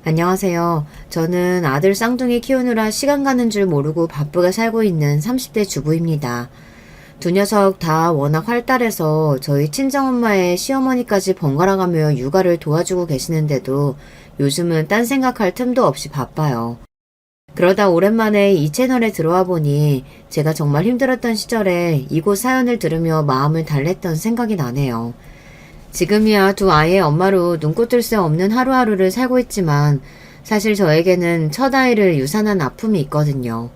안녕하세요. 저는 아들 쌍둥이 키우느라 시간 가는 줄 모르고 바쁘게 살고 있는 30대 주부입니다. 두 녀석 다 워낙 활달해서 저희 친정엄마의 시어머니까지 번갈아 가며 육아를 도와주고 계시는데도 요즘은 딴 생각할 틈도 없이 바빠요. 그러다 오랜만에 이 채널에 들어와 보니 제가 정말 힘들었던 시절에 이곳 사연을 들으며 마음을 달랬던 생각이 나네요. 지금이야 두 아이의 엄마로 눈코 뜰 새 없는 하루하루를 살고 있지만 사실 저에게는 첫 아이를 유산한 아픔이 있거든요.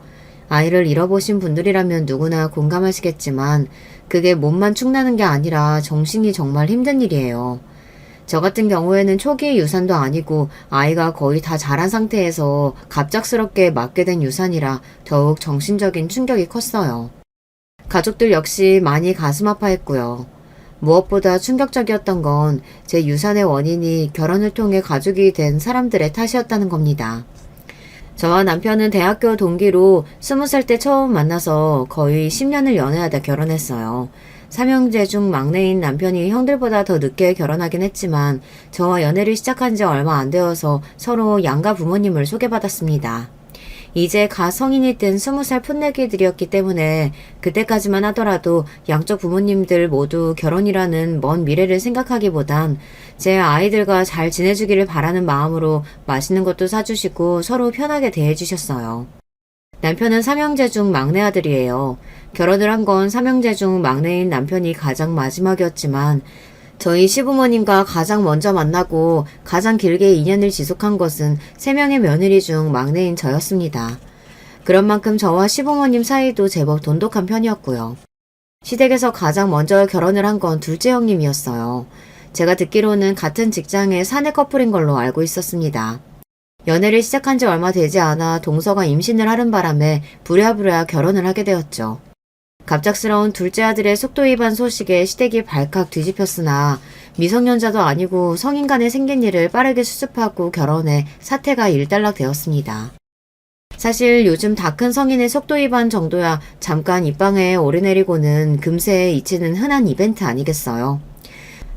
아이를 잃어보신 분들이라면 누구나 공감하시겠지만 그게 몸만 축나는 게 아니라 정신이 정말 힘든 일이에요. 저 같은 경우에는 초기 유산도 아니고 아이가 거의 다 자란 상태에서 갑작스럽게 맞게 된 유산이라 더욱 정신적인 충격이 컸어요. 가족들 역시 많이 가슴 아파했고요. 무엇보다 충격적이었던 건 제 유산의 원인이 결혼을 통해 가족이 된 사람들의 탓이었다는 겁니다. 저와 남편은 대학교 동기로 20살 때 처음 만나서 거의 10년을 연애하다 결혼했어요. 삼형제 중 막내인 남편이 형들보다 더 늦게 결혼하긴 했지만 저와 연애를 시작한 지 얼마 안 되어서 서로 양가 부모님을 소개받았습니다. 이제 가 성인이 된 20살 풋내기들이었기 때문에 그때까지만 하더라도 양쪽 부모님들 모두 결혼이라는 먼 미래를 생각하기보단 제 아이들과 잘 지내주기를 바라는 마음으로 맛있는 것도 사주시고 서로 편하게 대해주셨어요. 남편은 삼형제 중 막내 아들이에요. 결혼을 한 건 삼형제 중 막내인 남편이 가장 마지막이었지만 저희 시부모님과 가장 먼저 만나고 가장 길게 인연을 지속한 것은 3명의 며느리 중 막내인 저였습니다. 그런 만큼 저와 시부모님 사이도 제법 돈독한 편이었고요. 시댁에서 가장 먼저 결혼을 한 건 둘째 형님이었어요. 제가 듣기로는 같은 직장의 사내 커플인 걸로 알고 있었습니다. 연애를 시작한 지 얼마 되지 않아 동서가 임신을 하는 바람에 부랴부랴 결혼을 하게 되었죠. 갑작스러운 둘째 아들의 속도 위반 소식에 시댁이 발칵 뒤집혔으나 미성년자도 아니고 성인 간에 생긴 일을 빠르게 수습하고 결혼해 사태가 일단락되었습니다. 사실 요즘 다 큰 성인의 속도 위반 정도야 잠깐 입방에 오르내리고는 금세 잊히는 흔한 이벤트 아니겠어요.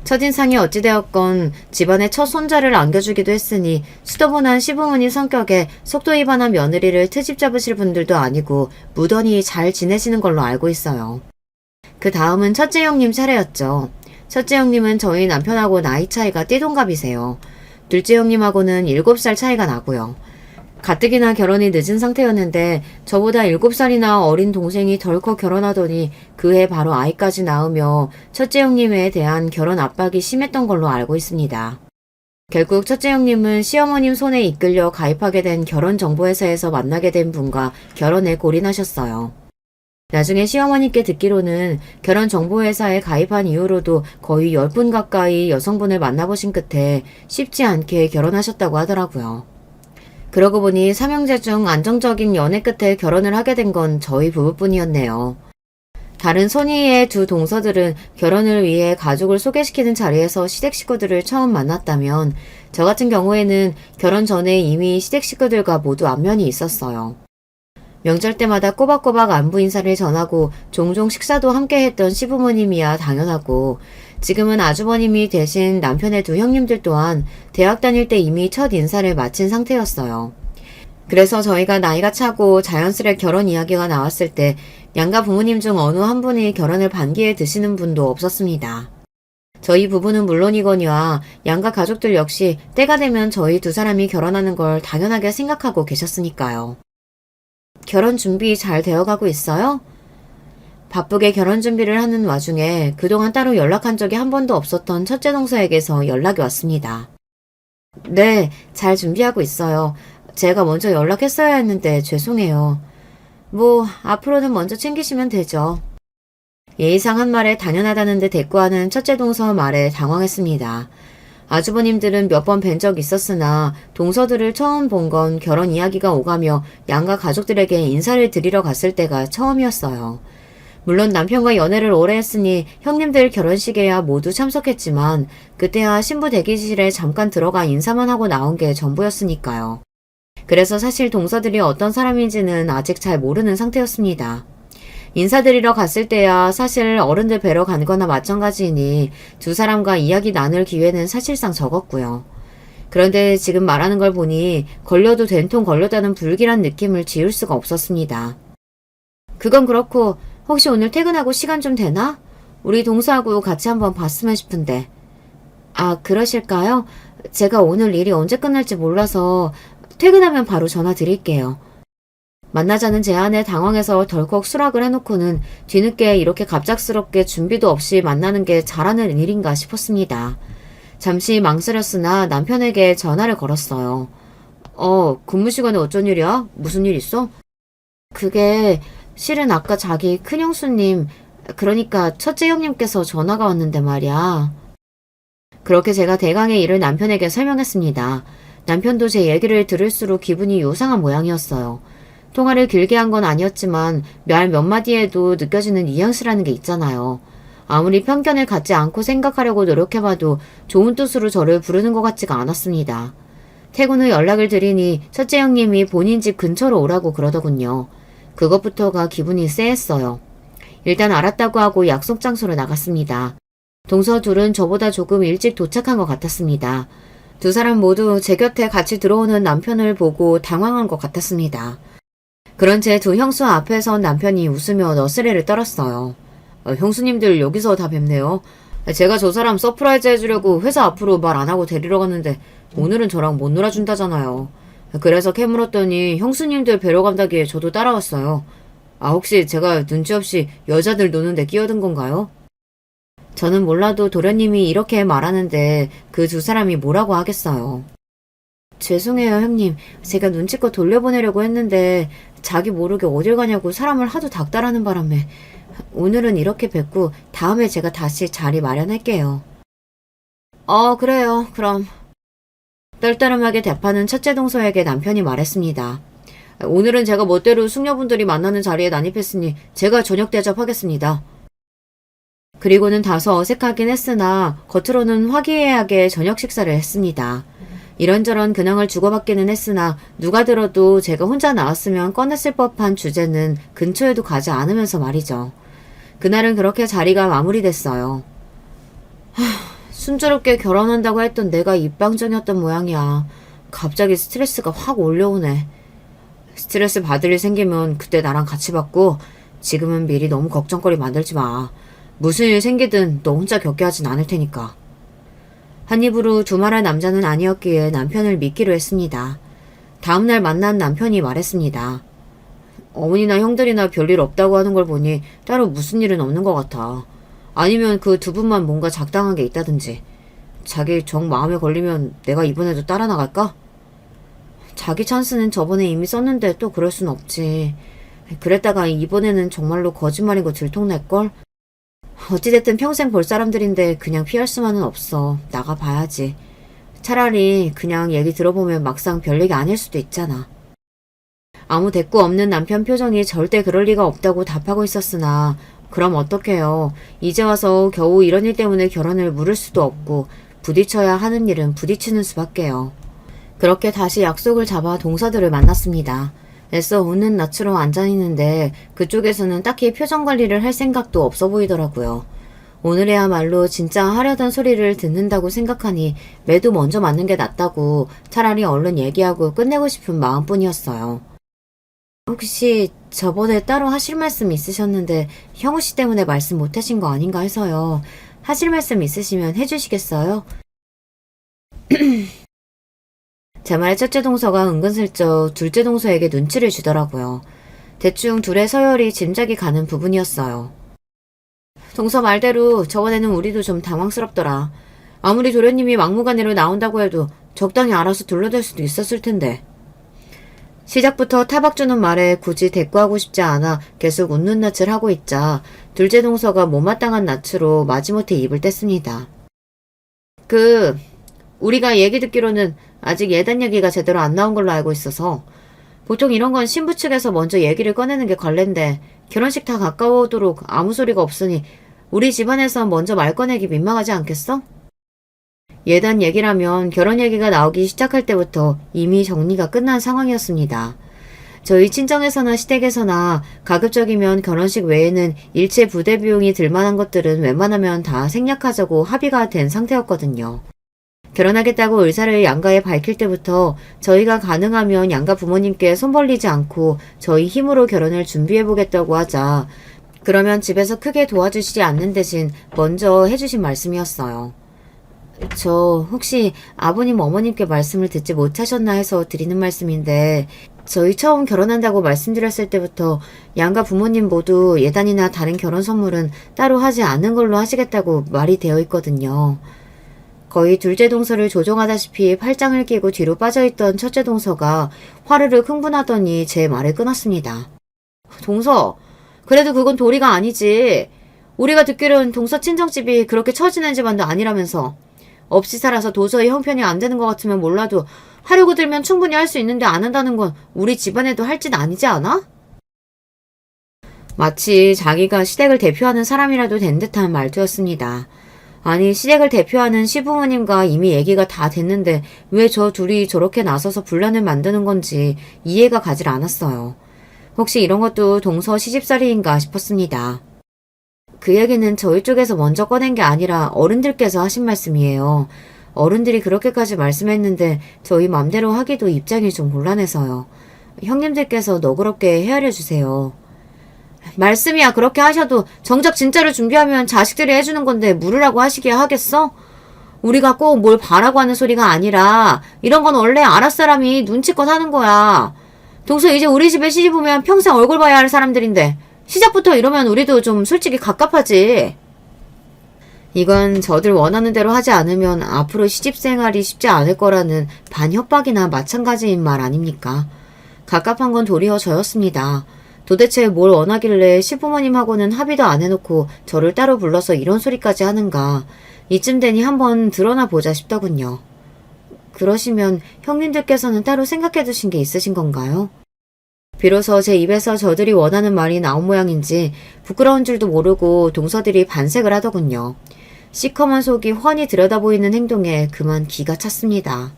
첫인상이 어찌되었건 집안에 첫 손자를 안겨주기도 했으니 수더분한 시부모님 성격에 속도 위반한 며느리를 트집 잡으실 분들도 아니고 무던히 잘 지내시는 걸로 알고 있어요. 그 다음은 첫째 형님 차례였죠. 첫째 형님은 저희 남편하고 나이 차이가 띠동갑이세요. 둘째 형님하고는 7살 차이가 나고요. 가뜩이나 결혼이 늦은 상태였는데 저보다 7살이나 어린 동생이 덜컥 결혼하더니 그해 바로 아이까지 낳으며 첫째 형님에 대한 결혼 압박이 심했던 걸로 알고 있습니다. 결국 첫째 형님은 시어머님 손에 이끌려 가입하게 된 결혼정보회사에서 만나게 된 분과 결혼에 골인하셨어요. 나중에 시어머니께 듣기로는 결혼정보회사에 가입한 이후로도 거의 10분 가까이 여성분을 만나보신 끝에 쉽지 않게 결혼하셨다고 하더라고요. 그러고 보니 삼형제 중 안정적인 연애 끝에 결혼을 하게 된 건 저희 부부뿐이었네요. 다른 손위의 두 동서들은 결혼을 위해 가족을 소개시키는 자리에서 시댁 식구들을 처음 만났다면 저 같은 경우에는 결혼 전에 이미 시댁 식구들과 모두 안면이 있었어요. 명절 때마다 꼬박꼬박 안부 인사를 전하고 종종 식사도 함께 했던 시부모님이야 당연하고 지금은 아주버님이 되신 남편의 두 형님들 또한 대학 다닐 때 이미 첫 인사를 마친 상태였어요. 그래서 저희가 나이가 차고 자연스레 결혼 이야기가 나왔을 때 양가 부모님 중 어느 한 분이 결혼을 반기에 드시는 분도 없었습니다. 저희 부부는 물론이거니와 양가 가족들 역시 때가 되면 저희 두 사람이 결혼하는 걸 당연하게 생각하고 계셨으니까요. 결혼 준비 잘 되어가고 있어요? 바쁘게 결혼 준비를 하는 와중에 그동안 따로 연락한 적이 한 번도 없었던 첫째 동서에게서 연락이 왔습니다. 네, 잘 준비하고 있어요. 제가 먼저 연락했어야 했는데 죄송해요. 뭐 앞으로는 먼저 챙기시면 되죠. 예의상 한 말에 당연하다는데 대꾸하는 첫째 동서 말에 당황했습니다. 아주버님들은 몇 번 뵌 적 있었으나 동서들을 처음 본 건 결혼 이야기가 오가며 양가 가족들에게 인사를 드리러 갔을 때가 처음이었어요. 물론 남편과 연애를 오래 했으니 형님들 결혼식에야 모두 참석했지만 그때야 신부 대기실에 잠깐 들어가 인사만 하고 나온 게 전부였으니까요. 그래서 사실 동서들이 어떤 사람인지는 아직 잘 모르는 상태였습니다. 인사드리러 갔을 때야 사실 어른들 뵈러 간 거나 마찬가지이니 두 사람과 이야기 나눌 기회는 사실상 적었고요. 그런데 지금 말하는 걸 보니 걸려도 된통 걸렸다는 불길한 느낌을 지울 수가 없었습니다. 그건 그렇고 혹시 오늘 퇴근하고 시간 좀 되나? 우리 동서하고 같이 한번 봤으면 싶은데. 아, 그러실까요? 제가 오늘 일이 언제 끝날지 몰라서 퇴근하면 바로 전화 드릴게요. 만나자는 제안에 당황해서 덜컥 수락을 해놓고는 뒤늦게 이렇게 갑작스럽게 준비도 없이 만나는 게 잘하는 일인가 싶었습니다. 잠시 망설였으나 남편에게 전화를 걸었어요. 근무 시간에 어쩐 일이야? 무슨 일 있어? 그게 실은 아까 자기 큰형수님, 그러니까 첫째 형님께서 전화가 왔는데 말이야. 그렇게 제가 대강의 일을 남편에게 설명했습니다. 남편도 제 얘기를 들을수록 기분이 요상한 모양이었어요. 통화를 길게 한 건 아니었지만 말 몇 마디에도 느껴지는 뉘앙스라는 게 있잖아요. 아무리 편견을 갖지 않고 생각하려고 노력해봐도 좋은 뜻으로 저를 부르는 것 같지가 않았습니다. 퇴근 후 연락을 드리니 첫째 형님이 본인 집 근처로 오라고 그러더군요. 그것부터가 기분이 쎄했어요. 일단 알았다고 하고 약속 장소로 나갔습니다. 동서 둘은 저보다 조금 일찍 도착한 것 같았습니다. 두 사람 모두 제 곁에 같이 들어오는 남편을 보고 당황한 것 같았습니다. 그런 제 두 형수 앞에 선 남편이 웃으며 너스레를 떨었어요. 형수님들 여기서 다 뵙네요. 제가 저 사람 서프라이즈 해주려고 회사 앞으로 말 안 하고 데리러 갔는데 오늘은 저랑 못 놀아준다잖아요. 그래서 캐물었더니 형수님들 뵈러 간다기에 저도 따라왔어요. 혹시 제가 눈치 없이 여자들 노는데 끼어든 건가요? 저는 몰라도 도련님이 이렇게 말하는데 그 두 사람이 뭐라고 하겠어요. 죄송해요, 형님. 제가 눈치껏 돌려보내려고 했는데 자기 모르게 어딜 가냐고 사람을 하도 닥달하는 바람에 오늘은 이렇게 뵙고 다음에 제가 다시 자리 마련할게요. 그래요. 그럼. 떨떠름하게 대파는 첫째 동서에게 남편이 말했습니다. 오늘은 제가 멋대로 숙녀분들이 만나는 자리에 난입했으니 제가 저녁 대접하겠습니다. 그리고는 다소 어색하긴 했으나 겉으로는 화기애애하게 저녁 식사를 했습니다. 이런저런 근황을 주고받기는 했으나 누가 들어도 제가 혼자 나왔으면 꺼냈을 법한 주제는 근처에도 가지 않으면서 말이죠. 그날은 그렇게 자리가 마무리됐어요. 순조롭게 결혼한다고 했던 내가 입방정이었던 모양이야. 갑자기 스트레스가 확 올려오네. 스트레스 받을 일 생기면 그때 나랑 같이 받고 지금은 미리 너무 걱정거리 만들지 마. 무슨 일 생기든 너 혼자 겪게 하진 않을 테니까. 한 입으로 두말할 남자는 아니었기에 남편을 믿기로 했습니다. 다음날 만난 남편이 말했습니다. 어머니나 형들이나 별일 없다고 하는 걸 보니 따로 무슨 일은 없는 것 같아. 아니면 그 두 분만 뭔가 작당한 게 있다든지. 자기 정 마음에 걸리면 내가 이번에도 따라 나갈까? 자기 찬스는 저번에 이미 썼는데 또 그럴 순 없지. 그랬다가 이번에는 정말로 거짓말이고 들통날걸? 어찌됐든 평생 볼 사람들인데 그냥 피할 수만은 없어. 나가봐야지. 차라리 그냥 얘기 들어보면 막상 별 얘기 아닐 수도 있잖아. 아무 대꾸 없는 남편 표정이 절대 그럴 리가 없다고 답하고 있었으나 그럼 어떡해요. 이제 와서 겨우 이런 일 때문에 결혼을 물을 수도 없고 부딪혀야 하는 일은 부딪히는 수밖에요. 그렇게 다시 약속을 잡아 동서들을 만났습니다. 애써 웃는 낯으로 앉아있는데 그쪽에서는 딱히 표정 관리를 할 생각도 없어 보이더라고요. 오늘에야말로 진짜 하려던 소리를 듣는다고 생각하니 매도 먼저 맞는 게 낫다고 차라리 얼른 얘기하고 끝내고 싶은 마음뿐이었어요. 혹시 저번에 따로 하실 말씀 있으셨는데 형우 씨 때문에 말씀 못하신 거 아닌가 해서요. 하실 말씀 있으시면 해주시겠어요? 제 말에 첫째 동서가 은근슬쩍 둘째 동서에게 눈치를 주더라고요. 대충 둘의 서열이 짐작이 가는 부분이었어요. 동서 말대로 저번에는 우리도 좀 당황스럽더라. 아무리 도련님이 막무가내로 나온다고 해도 적당히 알아서 둘러댈 수도 있었을 텐데. 시작부터 타박 주는 말에 굳이 대꾸하고 싶지 않아 계속 웃는 낯을 하고 있자 둘째 동서가 못마땅한 낯으로 마지못해 입을 뗐습니다. 우리가 얘기 듣기로는 아직 예단 얘기가 제대로 안 나온 걸로 알고 있어서 보통 이런 건 신부 측에서 먼저 얘기를 꺼내는 게 관례인데 결혼식 다 가까워오도록 아무 소리가 없으니 우리 집안에서 먼저 말 꺼내기 민망하지 않겠어? 예단 얘기라면 결혼 얘기가 나오기 시작할 때부터 이미 정리가 끝난 상황이었습니다. 저희 친정에서나 시댁에서나 가급적이면 결혼식 외에는 일체 부대 비용이 들 만한 것들은 웬만하면 다 생략하자고 합의가 된 상태였거든요. 결혼하겠다고 의사를 양가에 밝힐 때부터 저희가 가능하면 양가 부모님께 손 벌리지 않고 저희 힘으로 결혼을 준비해보겠다고 하자 그러면 집에서 크게 도와주시지 않는 대신 먼저 해주신 말씀이었어요. 저 혹시 아버님 어머님께 말씀을 듣지 못하셨나 해서 드리는 말씀인데 저희 처음 결혼한다고 말씀드렸을 때부터 양가 부모님 모두 예단이나 다른 결혼 선물은 따로 하지 않는 걸로 하시겠다고 말이 되어 있거든요. 거의 둘째 동서를 조종하다시피 팔짱을 끼고 뒤로 빠져있던 첫째 동서가 화르륵 흥분하더니 제 말을 끊었습니다. 동서, 그래도 그건 도리가 아니지. 우리가 듣기로는 동서 친정집이 그렇게 처지는 집안도 아니라면서. 없이 살아서 도저히 형편이 안 되는 것 같으면 몰라도 하려고 들면 충분히 할 수 있는데 안 한다는 건 우리 집안에도 할 짓 아니지 않아? 마치 자기가 시댁을 대표하는 사람이라도 된 듯한 말투였습니다. 아니 시댁을 대표하는 시부모님과 이미 얘기가 다 됐는데 왜 저 둘이 저렇게 나서서 분란을 만드는 건지 이해가 가질 않았어요. 혹시 이런 것도 동서 시집살이인가 싶었습니다. 그 얘기는 저희 쪽에서 먼저 꺼낸 게 아니라 어른들께서 하신 말씀이에요. 어른들이 그렇게까지 말씀했는데 저희 맘대로 하기도 입장이 좀 곤란해서요. 형님들께서 너그럽게 헤아려 주세요. 말씀이야 그렇게 하셔도 정작 진짜를 준비하면 자식들이 해주는 건데 물으라고 하시기야 하겠어? 우리가 꼭 뭘 바라고 하는 소리가 아니라 이런 건 원래 아랫사람이 눈치껏 하는 거야. 동서 이제 우리 집에 시집 오면 평생 얼굴 봐야 할 사람들인데 시작부터 이러면 우리도 좀 솔직히 갑갑하지. 이건 저들 원하는 대로 하지 않으면 앞으로 시집생활이 쉽지 않을 거라는 반협박이나 마찬가지인 말 아닙니까? 갑갑한 건 도리어 저였습니다. 도대체 뭘 원하길래 시부모님하고는 합의도 안 해놓고 저를 따로 불러서 이런 소리까지 하는가. 이쯤 되니 한번 드러나 보자 싶더군요. 그러시면 형님들께서는 따로 생각해 두신 게 있으신 건가요? 비로소 제 입에서 저들이 원하는 말이 나온 모양인지 부끄러운 줄도 모르고 동서들이 반색을 하더군요. 시커먼 속이 훤히 들여다보이는 행동에 그만 기가 찼습니다.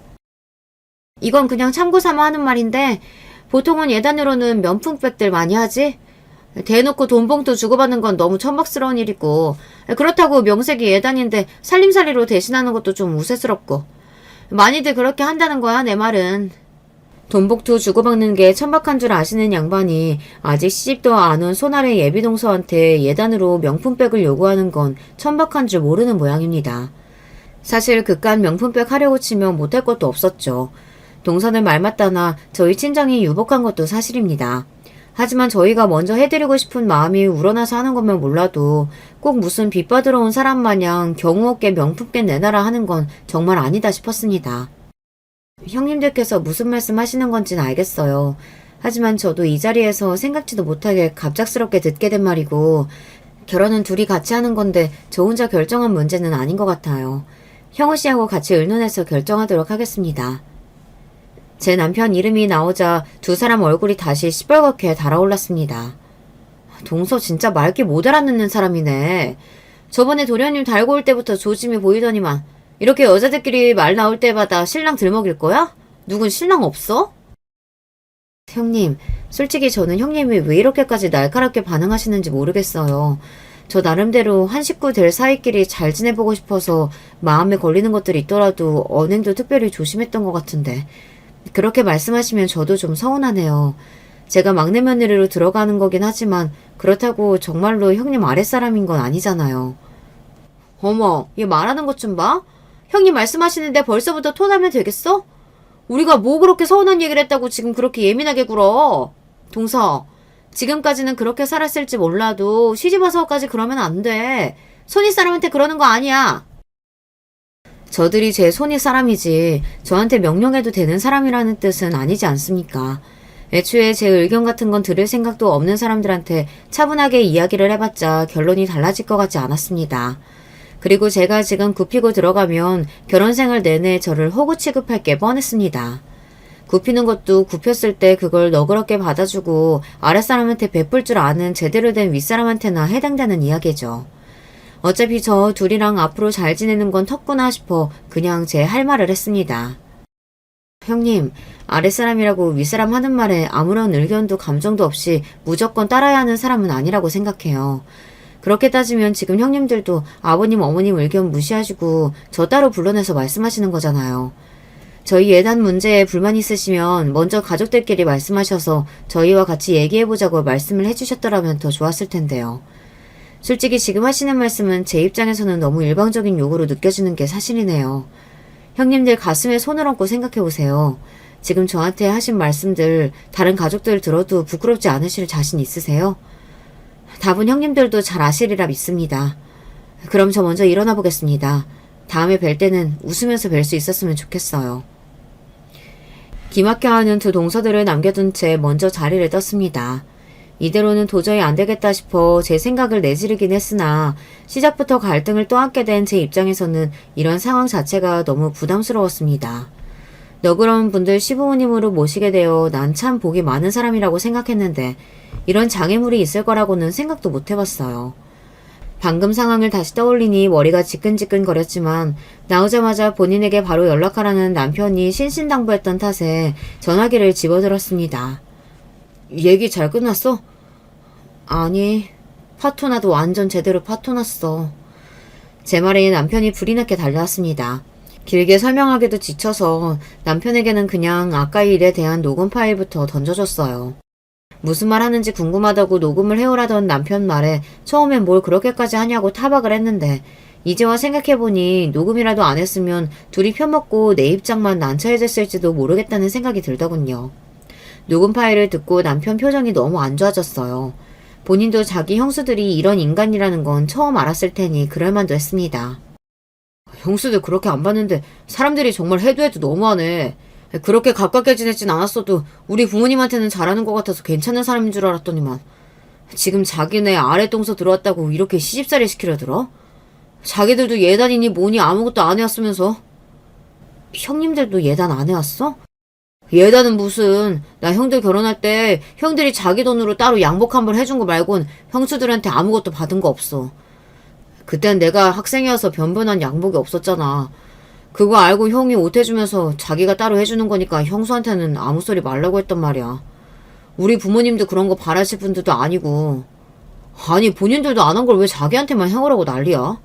이건 그냥 참고삼아 하는 말인데 보통은 예단으로는 면품백들 많이 하지? 대놓고 돈봉투 주고받는 건 너무 천박스러운 일이고 그렇다고 명색이 예단인데 살림살이로 대신하는 것도 좀 우스스럽고 많이들 그렇게 한다는 거야 내 말은. 돈봉투 주고받는 게 천박한 줄 아시는 양반이 아직 시집도 안 온 손아래 예비동서한테 예단으로 명품백을 요구하는 건 천박한 줄 모르는 모양입니다. 사실 그깟 명품백 하려고 치면 못할 것도 없었죠. 동서는 말 맞다나 저희 친정이 유복한 것도 사실입니다. 하지만 저희가 먼저 해드리고 싶은 마음이 우러나서 하는 거면 몰라도 꼭 무슨 빚받으러 온 사람 마냥 경우 없게 명품백 내놔라 하는 건 정말 아니다 싶었습니다. 형님들께서 무슨 말씀 하시는 건지는 알겠어요. 하지만 저도 이 자리에서 생각지도 못하게 갑작스럽게 듣게 된 말이고 결혼은 둘이 같이 하는 건데 저 혼자 결정한 문제는 아닌 것 같아요. 형우 씨하고 같이 의논해서 결정하도록 하겠습니다. 제 남편 이름이 나오자 두 사람 얼굴이 다시 시뻘겋게 달아올랐습니다. 동서 진짜 말귀 못 알아듣는 사람이네. 저번에 도련님 달고 올 때부터 조짐이 보이더니만 이렇게 여자들끼리 말 나올 때마다 신랑 들먹일 거야? 누군 신랑 없어? 형님, 솔직히 저는 형님이 왜 이렇게까지 날카롭게 반응하시는지 모르겠어요. 저 나름대로 한 식구 될 사이끼리 잘 지내보고 싶어서 마음에 걸리는 것들이 있더라도 언행도 특별히 조심했던 것 같은데 그렇게 말씀하시면 저도 좀 서운하네요. 제가 막내 며느리로 들어가는 거긴 하지만 그렇다고 정말로 형님 아랫사람인 건 아니잖아요. 어머, 얘 말하는 것 좀 봐. 형님 말씀하시는데 벌써부터 토나면 되겠어? 우리가 뭐 그렇게 서운한 얘기를 했다고 지금 그렇게 예민하게 굴어. 동서, 지금까지는 그렇게 살았을지 몰라도 시집와서까지 그러면 안 돼. 손윗 사람한테 그러는 거 아니야. 저들이 제 손윗 사람이지 저한테 명령해도 되는 사람이라는 뜻은 아니지 않습니까? 애초에 제 의견 같은 건 들을 생각도 없는 사람들한테 차분하게 이야기를 해봤자 결론이 달라질 것 같지 않았습니다. 그리고 제가 지금 굽히고 들어가면 결혼생활 내내 저를 호구 취급할 게 뻔했습니다. 굽히는 것도 굽혔을 때 그걸 너그럽게 받아주고 아랫사람한테 베풀 줄 아는 제대로 된 윗사람한테나 해당되는 이야기죠. 어차피 저 둘이랑 앞으로 잘 지내는 건 텄구나 싶어 그냥 제 할 말을 했습니다. 형님, 아랫사람이라고 윗사람 하는 말에 아무런 의견도 감정도 없이 무조건 따라야 하는 사람은 아니라고 생각해요. 그렇게 따지면 지금 형님들도 아버님, 어머님 의견 무시하시고 저 따로 불러내서 말씀하시는 거잖아요. 저희 예단 문제에 불만 있으시면 먼저 가족들끼리 말씀하셔서 저희와 같이 얘기해보자고 말씀을 해주셨더라면 더 좋았을 텐데요. 솔직히 지금 하시는 말씀은 제 입장에서는 너무 일방적인 요구로 느껴지는 게 사실이네요. 형님들 가슴에 손을 얹고 생각해보세요. 지금 저한테 하신 말씀들 다른 가족들 들어도 부끄럽지 않으실 자신 있으세요? 답은 형님들도 잘 아시리라 믿습니다. 그럼 저 먼저 일어나 보겠습니다. 다음에 뵐 때는 웃으면서 뵐 수 있었으면 좋겠어요. 기막혀하는 두 동서들을 남겨둔 채 먼저 자리를 떴습니다. 이대로는 도저히 안 되겠다 싶어 제 생각을 내지르긴 했으나 시작부터 갈등을 떠안게 된 제 입장에서는 이런 상황 자체가 너무 부담스러웠습니다. 너그러운 분들 시부모님으로 모시게 되어 난 참 복이 많은 사람이라고 생각했는데 이런 장애물이 있을 거라고는 생각도 못 해봤어요. 방금 상황을 다시 떠올리니 머리가 지끈지끈거렸지만 나오자마자 본인에게 바로 연락하라는 남편이 신신당부했던 탓에 전화기를 집어들었습니다. 얘기 잘 끝났어? 아니, 파토나도 완전 제대로 파토났어. 제 말에 남편이 불이 나게 달려왔습니다. 길게 설명하기도 지쳐서 남편에게는 그냥 아까 일에 대한 녹음 파일부터 던져줬어요. 무슨 말 하는지 궁금하다고 녹음을 해오라던 남편 말에 처음엔 뭘 그렇게까지 하냐고 타박을 했는데 이제와 생각해보니 녹음이라도 안 했으면 둘이 편먹고 내 입장만 난처해졌을지도 모르겠다는 생각이 들더군요. 녹음 파일을 듣고 남편 표정이 너무 안 좋아졌어요. 본인도 자기 형수들이 이런 인간이라는 건 처음 알았을 테니 그럴만도 했습니다. 형수들 그렇게 안 봤는데 사람들이 정말 해도 해도 너무하네. 그렇게 가깝게 지내진 않았어도 우리 부모님한테는 잘하는 것 같아서 괜찮은 사람인 줄 알았더니만 지금 자기네 아래 동서 들어왔다고 이렇게 시집살이 시키려 들어? 자기들도 예단이니 뭐니 아무것도 안 해왔으면서. 형님들도 예단 안 해왔어? 예단은 무슨, 나 형들 결혼할 때 형들이 자기 돈으로 따로 양복 한 벌 해준 거 말곤 형수들한테 아무것도 받은 거 없어. 그땐 내가 학생이어서 변변한 양복이 없었잖아. 그거 알고 형이 옷 해주면서 자기가 따로 해주는 거니까 형수한테는 아무 소리 말라고 했단 말이야. 우리 부모님도 그런 거 바라실 분들도 아니고. 아니 본인들도 안 한 걸 왜 자기한테만 해오라고 난리야?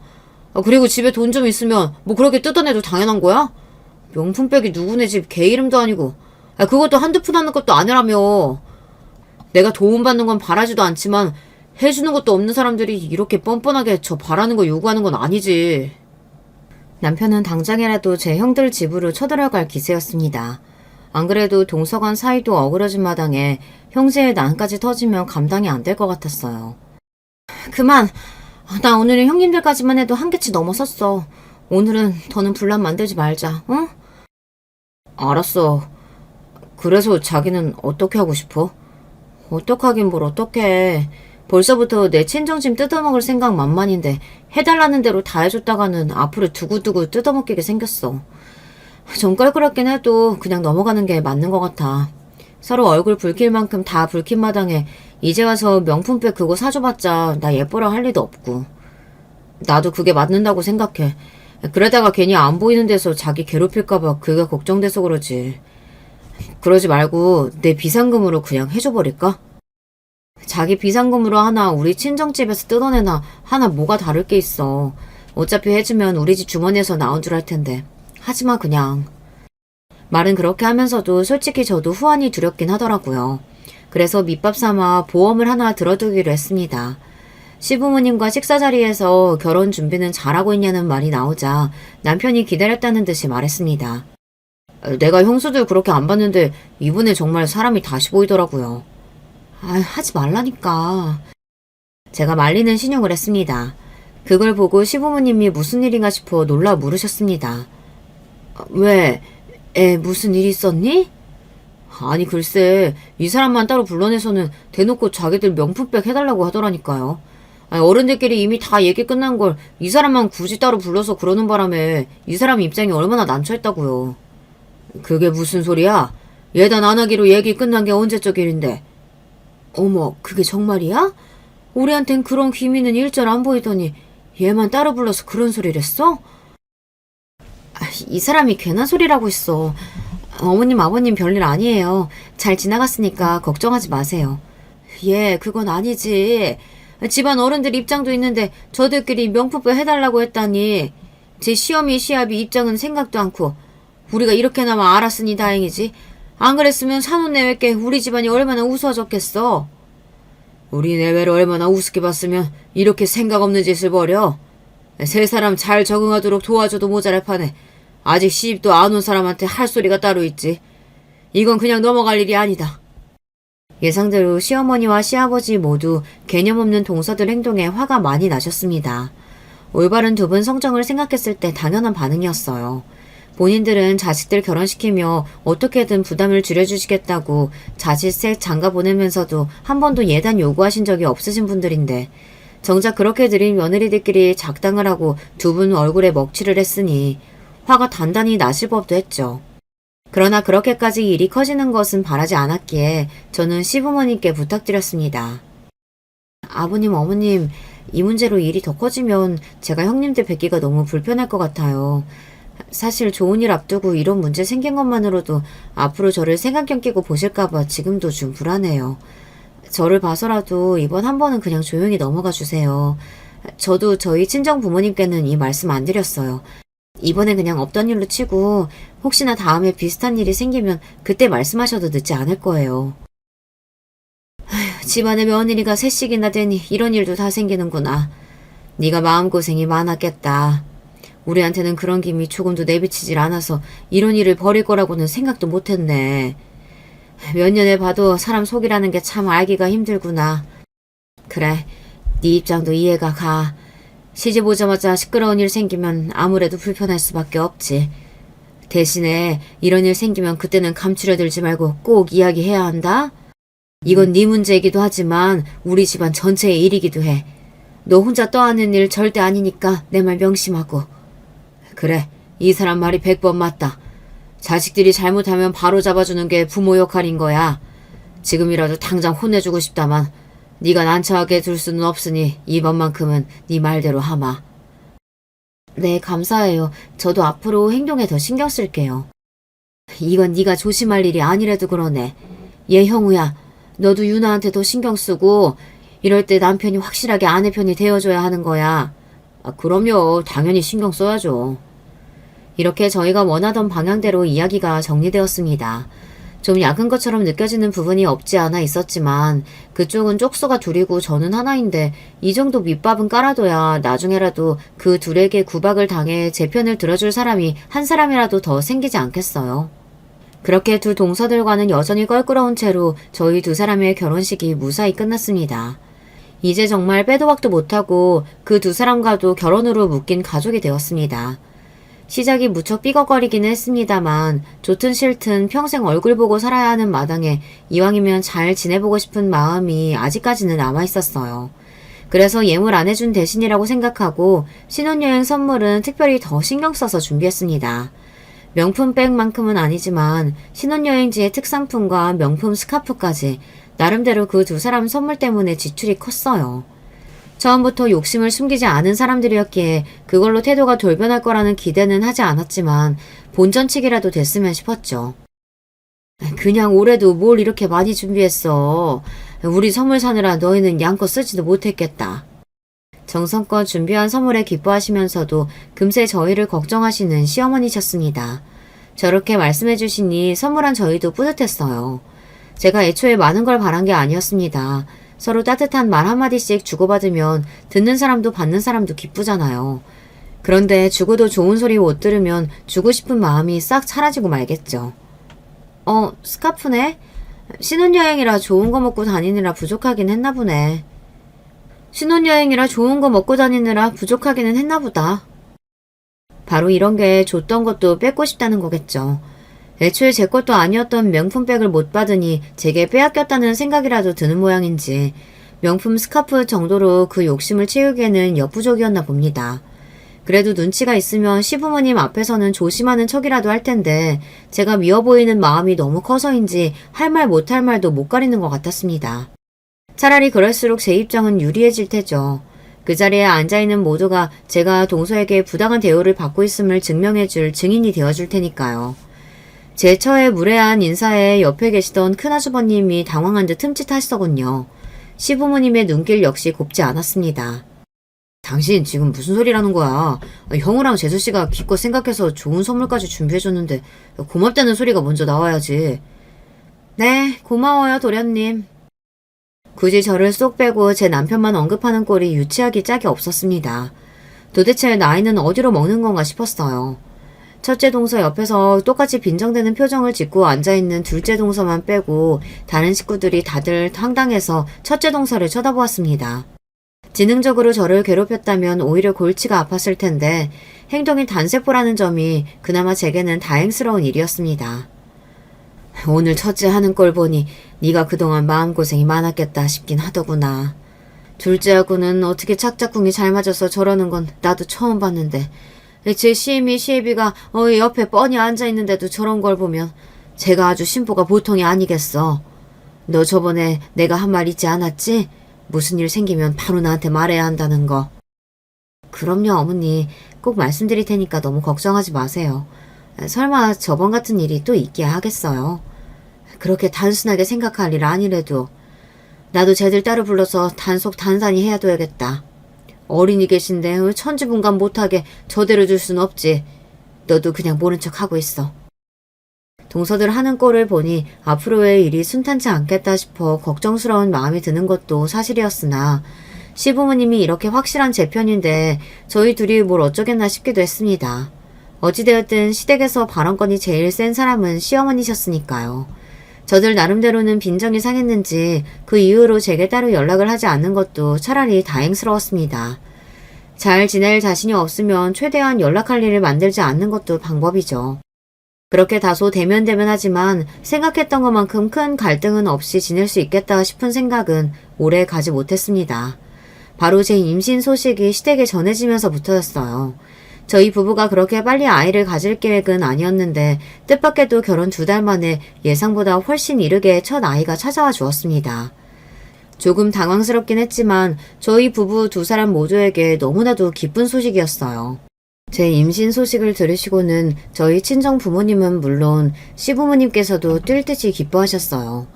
그리고 집에 돈 좀 있으면 뭐 그렇게 뜯어내도 당연한 거야? 명품백이 누구네 집 개 이름도 아니고. 그것도 한두 푼 하는 것도 아니라며. 내가 도움받는 건 바라지도 않지만 해주는 것도 없는 사람들이 이렇게 뻔뻔하게 저 바라는 거 요구하는 건 아니지. 남편은 당장이라도 제 형들 집으로 쳐들어갈 기세였습니다. 안 그래도 동서간 사이도 어그러진 마당에 형제의 난까지 터지면 감당이 안 될 것 같았어요. 그만! 나 오늘은 형님들까지만 해도 한계치 넘어섰어. 오늘은 더는 분란 만들지 말자, 응? 알았어. 그래서 자기는 어떻게 하고 싶어? 어떡하긴 뭘 어떡해. 벌써부터 내 친정짐 뜯어먹을 생각 만만인데 해달라는 대로 다 해줬다가는 앞으로 두고두고 뜯어먹기게 생겼어. 좀 껄끄럽긴 해도 그냥 넘어가는 게 맞는 것 같아. 서로 얼굴 붉힐 만큼 다 붉힌 마당에 이제 와서 명품백 그거 사줘봤자 나 예뻐라 할 리도 없고. 나도 그게 맞는다고 생각해. 그러다가 괜히 안 보이는 데서 자기 괴롭힐까봐 그게 걱정돼서 그러지. 그러지 말고 내 비상금으로 그냥 해줘버릴까? 자기 비상금으로 하나 우리 친정집에서 뜯어내나 하나 뭐가 다를 게 있어. 어차피 해주면 우리 집 주머니에서 나온 줄 알 텐데. 하지마 그냥. 말은 그렇게 하면서도 솔직히 저도 후환이 두렵긴 하더라고요. 그래서 밑밥 삼아 보험을 하나 들어두기로 했습니다. 시부모님과 식사 자리에서 결혼 준비는 잘하고 있냐는 말이 나오자 남편이 기다렸다는 듯이 말했습니다. 내가 형수들 그렇게 안 봤는데 이번에 정말 사람이 다시 보이더라고요. 하지 말라니까. 제가 말리는 신용을 했습니다. 그걸 보고 시부모님이 무슨 일인가 싶어 놀라 물으셨습니다. 왜? 무슨 일 있었니? 아니 글쎄 이 사람만 따로 불러내서는 대놓고 자기들 명품백 해달라고 하더라니까요. 어른들끼리 이미 다 얘기 끝난 걸 이 사람만 굳이 따로 불러서 그러는 바람에 이 사람 입장이 얼마나 난처했다고요. 그게 무슨 소리야? 예단 안 하기로 얘기 끝난 게 언제적 일인데. 어머 그게 정말이야? 우리한텐 그런 기미는 일절 안 보이더니 얘만 따로 불러서 그런 소리를 했어? 이 사람이 괜한 소리라고 했어. 어머님 아버님 별일 아니에요. 잘 지나갔으니까 걱정하지 마세요. 그건 아니지. 집안 어른들 입장도 있는데 저들끼리 명품백 해달라고 했다니. 제 시합이 입장은 생각도 않고 우리가 이렇게나마 알았으니 다행이지. 안 그랬으면 산후내외께 우리 집안이 얼마나 우스워졌겠어. 우리 내외를 얼마나 우습게 봤으면 이렇게 생각 없는 짓을 벌여. 세 사람 잘 적응하도록 도와줘도 모자랄 판에 아직 시집도 안 온 사람한테 할 소리가 따로 있지. 이건 그냥 넘어갈 일이 아니다. 예상대로 시어머니와 시아버지 모두 개념 없는 동서들 행동에 화가 많이 나셨습니다. 올바른 두 분 성정을 생각했을 때 당연한 반응이었어요. 본인들은 자식들 결혼시키며 어떻게든 부담을 줄여주시겠다고 자취세 장가 보내면서도 한 번도 예단 요구하신 적이 없으신 분들인데 정작 그렇게 드린 며느리들끼리 작당을 하고 두 분 얼굴에 먹칠을 했으니 화가 단단히 나실 법도 했죠. 그러나 그렇게까지 일이 커지는 것은 바라지 않았기에 저는 시부모님께 부탁드렸습니다. 아버님, 어머님, 이 문제로 일이 더 커지면 제가 형님들 뵙기가 너무 불편할 것 같아요. 사실 좋은 일 앞두고 이런 문제 생긴 것만으로도 앞으로 저를 생각경 끼고 보실까봐 지금도 좀 불안해요. 저를 봐서라도 이번 한 번은 그냥 조용히 넘어가 주세요. 저도 저희 친정 부모님께는 이 말씀 안 드렸어요. 이번엔 그냥 없던 일로 치고 혹시나 다음에 비슷한 일이 생기면 그때 말씀하셔도 늦지 않을 거예요. 집안에 며느리가 셋씩이나 되니 이런 일도 다 생기는구나. 네가 마음고생이 많았겠다. 우리한테는 그런 김이 조금도 내비치질 않아서 이런 일을 벌일 거라고는 생각도 못했네. 몇 년을 봐도 사람 속이라는 게 참 알기가 힘들구나. 그래, 네 입장도 이해가 가. 시집 오자마자 시끄러운 일 생기면 아무래도 불편할 수밖에 없지. 대신에 이런 일 생기면 그때는 감추려 들지 말고 꼭 이야기해야 한다. 이건 네 문제이기도 하지만 우리 집안 전체의 일이기도 해. 너 혼자 떠안는 일 절대 아니니까 내 말 명심하고. 그래, 이 사람 말이 100번 맞다. 자식들이 잘못하면 바로 잡아주는 게 부모 역할인 거야. 지금이라도 당장 혼내주고 싶다만 네가 난처하게 둘 수는 없으니 이번만큼은 네 말대로 하마. 네, 감사해요. 저도 앞으로 행동에 더 신경 쓸게요. 이건 네가 조심할 일이 아니라도 그러네. 얘 형우야, 너도 유나한테 더 신경 쓰고 이럴 때 남편이 확실하게 아내 편이 되어줘야 하는 거야. 그럼요. 당연히 신경 써야죠. 이렇게 저희가 원하던 방향대로 이야기가 정리되었습니다. 좀 약은 것처럼 느껴지는 부분이 없지 않아 있었지만 그쪽은 쪽수가 둘이고 저는 하나인데 이 정도 밑밥은 깔아둬야 나중에라도 그 둘에게 구박을 당해 제 편을 들어줄 사람이 한 사람이라도 더 생기지 않겠어요. 그렇게 두 동서들과는 여전히 껄끄러운 채로 저희 두 사람의 결혼식이 무사히 끝났습니다. 이제 정말 빼도 박도 못하고 그 두 사람과도 결혼으로 묶인 가족이 되었습니다. 시작이 무척 삐걱거리기는 했습니다만 좋든 싫든 평생 얼굴 보고 살아야 하는 마당에 이왕이면 잘 지내보고 싶은 마음이 아직까지는 남아있었어요. 그래서 예물 안 해준 대신이라고 생각하고 신혼여행 선물은 특별히 더 신경 써서 준비했습니다. 명품백만큼은 아니지만 신혼여행지의 특산품과 명품 스카프까지 나름대로 그 두 사람 선물 때문에 지출이 컸어요. 처음부터 욕심을 숨기지 않은 사람들이었기에 그걸로 태도가 돌변할 거라는 기대는 하지 않았지만 본전치기라도 됐으면 싶었죠. 그냥 올해도 뭘 이렇게 많이 준비했어. 우리 선물 사느라 너희는 양껏 쓰지도 못했겠다. 정성껏 준비한 선물에 기뻐하시면서도 금세 저희를 걱정하시는 시어머니셨습니다. 저렇게 말씀해 주시니 선물한 저희도 뿌듯했어요. 제가 애초에 많은 걸 바란 게 아니었습니다. 서로 따뜻한 말 한마디씩 주고받으면 듣는 사람도 받는 사람도 기쁘잖아요. 그런데 죽어도 좋은 소리 못 들으면 주고 싶은 마음이 싹 사라지고 말겠죠. 스카프네? 신혼여행이라 좋은 거 먹고 다니느라 부족하긴 했나 보네. 신혼여행이라 좋은 거 먹고 다니느라 부족하기는 했나 보다. 바로 이런 게 줬던 것도 뺏고 싶다는 거겠죠. 애초에 제 것도 아니었던 명품백을 못 받으니 제게 빼앗겼다는 생각이라도 드는 모양인지 명품 스카프 정도로 그 욕심을 채우기에는 역부족이었나 봅니다. 그래도 눈치가 있으면 시부모님 앞에서는 조심하는 척이라도 할 텐데 제가 미워 보이는 마음이 너무 커서인지 할 말 못할 말도 못 가리는 것 같았습니다. 차라리 그럴수록 제 입장은 유리해질 테죠. 그 자리에 앉아있는 모두가 제가 동서에게 부당한 대우를 받고 있음을 증명해줄 증인이 되어줄 테니까요. 제 처에 무례한 인사에 옆에 계시던 큰아주버님이 당황한 듯 틈칫하시더군요. 시부모님의 눈길 역시 곱지 않았습니다. 당신 지금 무슨 소리라는 거야? 형우랑 재수씨가 기껏 생각해서 좋은 선물까지 준비해줬는데 고맙다는 소리가 먼저 나와야지. 네, 고마워요 도련님. 굳이 저를 쏙 빼고 제 남편만 언급하는 꼴이 유치하기 짝이 없었습니다. 도대체 나이는 어디로 먹는 건가 싶었어요. 첫째 동서 옆에서 똑같이 빈정대는 표정을 짓고 앉아있는 둘째 동서만 빼고 다른 식구들이 다들 황당해서 첫째 동서를 쳐다보았습니다. 지능적으로 저를 괴롭혔다면 오히려 골치가 아팠을 텐데 행동이 단세포라는 점이 그나마 제게는 다행스러운 일이었습니다. 오늘 첫째 하는 꼴 보니 네가 그동안 마음고생이 많았겠다 싶긴 하더구나. 둘째하고는 어떻게 착짝꿍이 잘 맞아서 저러는 건 나도 처음 봤는데 제 시애비가 옆에 뻔히 앉아있는데도 저런 걸 보면 제가 아주 심보가 보통이 아니겠어. 너 저번에 내가 한 말 있지 않았지? 무슨 일 생기면 바로 나한테 말해야 한다는 거. 그럼요 어머니. 꼭 말씀드릴 테니까 너무 걱정하지 마세요. 설마 저번 같은 일이 또 있기야 하겠어요. 그렇게 단순하게 생각할 일 아니래도 나도 쟤들 따로 불러서 단속 단산히 해야 둬야겠다. 어린이 계신데 천지분간 못하게 저대로 둘 순 없지. 너도 그냥 모른 척 하고 있어. 동서들 하는 꼴을 보니 앞으로의 일이 순탄치 않겠다 싶어 걱정스러운 마음이 드는 것도 사실이었으나 시부모님이 이렇게 확실한 제 편인데 저희 둘이 뭘 어쩌겠나 싶기도 했습니다. 어찌되었든 시댁에서 발언권이 제일 센 사람은 시어머니셨으니까요. 저들 나름대로는 빈정이 상했는지 그 이후로 제게 따로 연락을 하지 않는 것도 차라리 다행스러웠습니다. 잘 지낼 자신이 없으면 최대한 연락할 일을 만들지 않는 것도 방법이죠. 그렇게 다소 대면대면하지만 생각했던 것만큼 큰 갈등은 없이 지낼 수 있겠다 싶은 생각은 오래 가지 못했습니다. 바로 제 임신 소식이 시댁에 전해지면서부터였어요. 저희 부부가 그렇게 빨리 아이를 가질 계획은 아니었는데 뜻밖에도 결혼 2달 만에 예상보다 훨씬 이르게 첫 아이가 찾아와 주었습니다. 조금 당황스럽긴 했지만 저희 부부 2사람 모두에게 너무나도 기쁜 소식이었어요. 제 임신 소식을 들으시고는 저희 친정 부모님은 물론 시부모님께서도 뛸 듯이 기뻐하셨어요.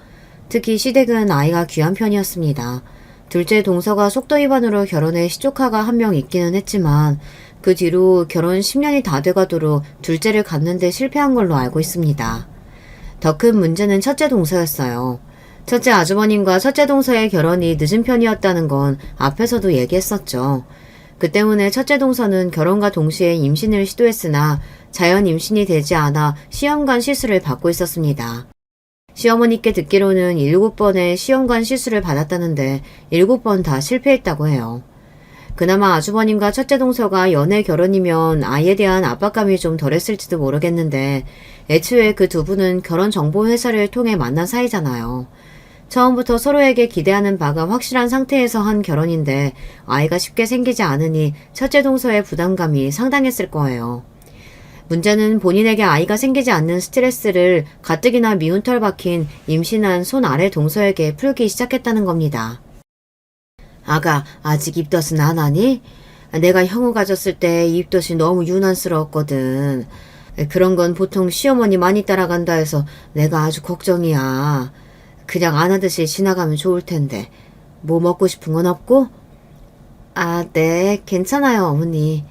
특히 시댁은 아이가 귀한 편이었습니다. 둘째 동서가 속도 위반으로 결혼해 시조카가 한 명 있기는 했지만 그 뒤로 결혼 10년이 다 돼가도록 둘째를 갖는데 실패한 걸로 알고 있습니다. 더 큰 문제는 첫째 동서였어요. 첫째 아주버님과 첫째 동서의 결혼이 늦은 편이었다는 건 앞에서도 얘기했었죠. 그 때문에 첫째 동서는 결혼과 동시에 임신을 시도했으나 자연 임신이 되지 않아 시험관 시술을 받고 있었습니다. 시어머니께 듣기로는 7번의 시험관 시술을 받았다는데 7번 다 실패했다고 해요. 그나마 아주버님과 첫째 동서가 연애 결혼이면 아이에 대한 압박감이 좀 덜했을지도 모르겠는데 애초에 그 2분은 결혼정보회사를 통해 만난 사이잖아요. 처음부터 서로에게 기대하는 바가 확실한 상태에서 한 결혼인데 아이가 쉽게 생기지 않으니 첫째 동서의 부담감이 상당했을 거예요. 문제는 본인에게 아이가 생기지 않는 스트레스를 가뜩이나 미운 털 박힌 임신한 손 아래 동서에게 풀기 시작했다는 겁니다. 아가, 아직 입덧은 안 하니? 내가 형우 가졌을 때 입덧이 너무 유난스러웠거든. 그런 건 보통 시어머니 많이 따라간다 해서 내가 아주 걱정이야. 그냥 안 하듯이 지나가면 좋을 텐데. 뭐 먹고 싶은 건 없고? 아, 네, 괜찮아요, 어머니.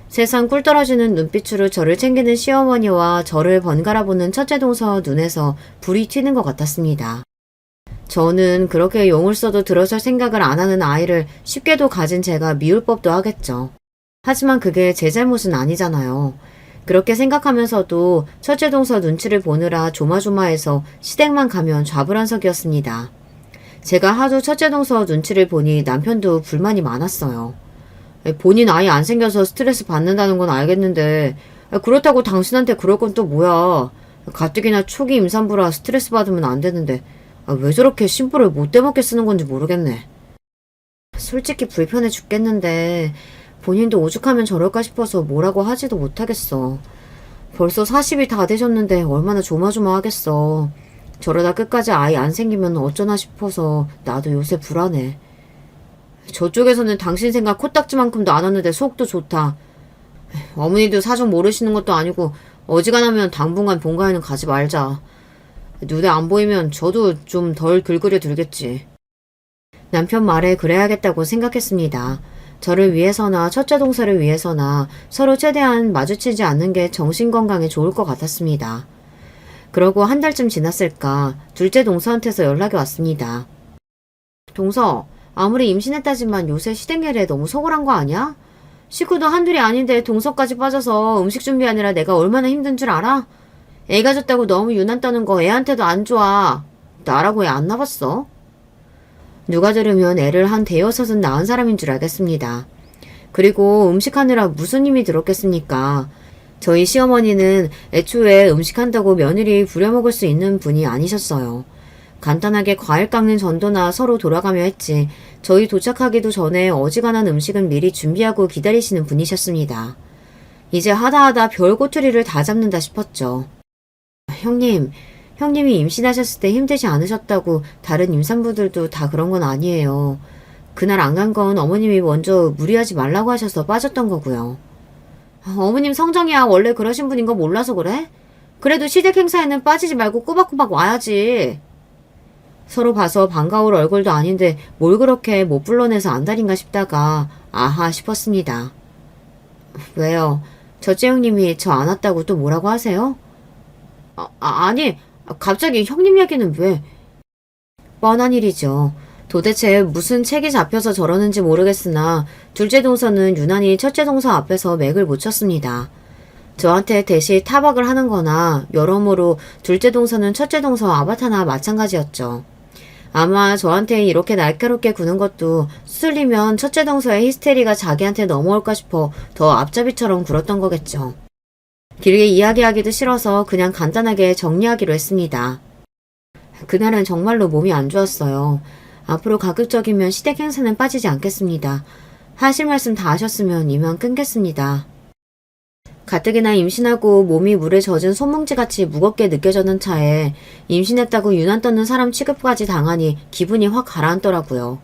세상 꿀 떨어지는 눈빛으로 저를 챙기는 시어머니와 저를 번갈아 보는 첫째 동서 눈에서 불이 튀는 것 같았습니다. 저는 그렇게 용을 써도 들어설 생각을 안 하는 아이를 쉽게도 가진 제가 미울 법도 하겠죠. 하지만 그게 제 잘못은 아니잖아요. 그렇게 생각하면서도 첫째 동서 눈치를 보느라 조마조마해서 시댁만 가면 좌불안석이었습니다. 제가 하도 첫째 동서 눈치를 보니 남편도 불만이 많았어요. 본인 아이 안 생겨서 스트레스 받는다는 건 알겠는데 그렇다고 당신한테 그럴 건 또 뭐야. 가뜩이나 초기 임산부라 스트레스 받으면 안 되는데 왜 저렇게 심부를 못되먹게 쓰는 건지 모르겠네. 솔직히 불편해 죽겠는데 본인도 오죽하면 저럴까 싶어서 뭐라고 하지도 못하겠어. 벌써 40이 다 되셨는데 얼마나 조마조마하겠어. 저러다 끝까지 아이 안 생기면 어쩌나 싶어서 나도 요새 불안해. 저쪽에서는 당신 생각 코딱지만큼도 안 왔는데 속도 좋다. 어머니도 사정 모르시는 것도 아니고 어지간하면 당분간 본가에는 가지 말자. 눈에 안 보이면 저도 좀 덜 긁으려 들겠지. 남편 말에 그래야겠다고 생각했습니다. 저를 위해서나 첫째 동서를 위해서나 서로 최대한 마주치지 않는 게 정신건강에 좋을 것 같았습니다. 그러고 한 달쯤 지났을까 둘째 동서한테서 연락이 왔습니다. 동서, 아무리 임신했다지만 요새 시댁일에 너무 서글한 거 아니야? 식구도 한둘이 아닌데 동서까지 빠져서 음식 준비하느라 내가 얼마나 힘든 줄 알아? 애 가졌다고 너무 유난 떠는 거 애한테도 안 좋아. 나라고 애 안 낳았어? 누가 들으면 애를 한 대여섯은 낳은 사람인 줄 알겠습니다. 그리고 음식하느라 무슨 힘이 들었겠습니까? 저희 시어머니는 애초에 음식한다고 며느리 부려먹을 수 있는 분이 아니셨어요. 간단하게 과일 깎는 전도나 서로 돌아가며 했지 저희 도착하기도 전에 어지간한 음식은 미리 준비하고 기다리시는 분이셨습니다. 이제 하다하다 별 꼬투리를 다 잡는다 싶었죠. 형님이 임신하셨을 때 힘들지 않으셨다고 다른 임산부들도 다 그런 건 아니에요. 그날 안 간 건 어머님이 먼저 무리하지 말라고 하셔서 빠졌던 거고요. 어머님 성정이야 원래 그러신 분인 거 몰라서 그래? 그래도 시댁 행사에는 빠지지 말고 꼬박꼬박 와야지. 서로 봐서 반가울 얼굴도 아닌데 뭘 그렇게 못 불러내서 안달인가 싶다가 아하 싶었습니다. 왜요? 첫째 형님이 저 안 왔다고 또 뭐라고 하세요? 아니 갑자기 형님 얘기는 왜? 뻔한 일이죠. 도대체 무슨 책이 잡혀서 저러는지 모르겠으나 둘째 동서는 유난히 첫째 동서 앞에서 맥을 못 쳤습니다. 저한테 대시 타박을 하는 거나 여러모로 둘째 동서는 첫째 동서 아바타나 마찬가지였죠. 아마 저한테 이렇게 날카롭게 구는 것도 수틀리면 첫째 동서의 히스테리가 자기한테 넘어올까 싶어 더 앞잡이처럼 굴었던 거겠죠. 길게 이야기하기도 싫어서 그냥 간단하게 정리하기로 했습니다. 그날은 정말로 몸이 안 좋았어요. 앞으로 가급적이면 시댁 행사는 빠지지 않겠습니다. 하실 말씀 다 하셨으면 이만 끊겠습니다. 가뜩이나 임신하고 몸이 물에 젖은 손뭉치같이 무겁게 느껴졌는 차에 임신했다고 유난 떠는 사람 취급까지 당하니 기분이 확 가라앉더라고요.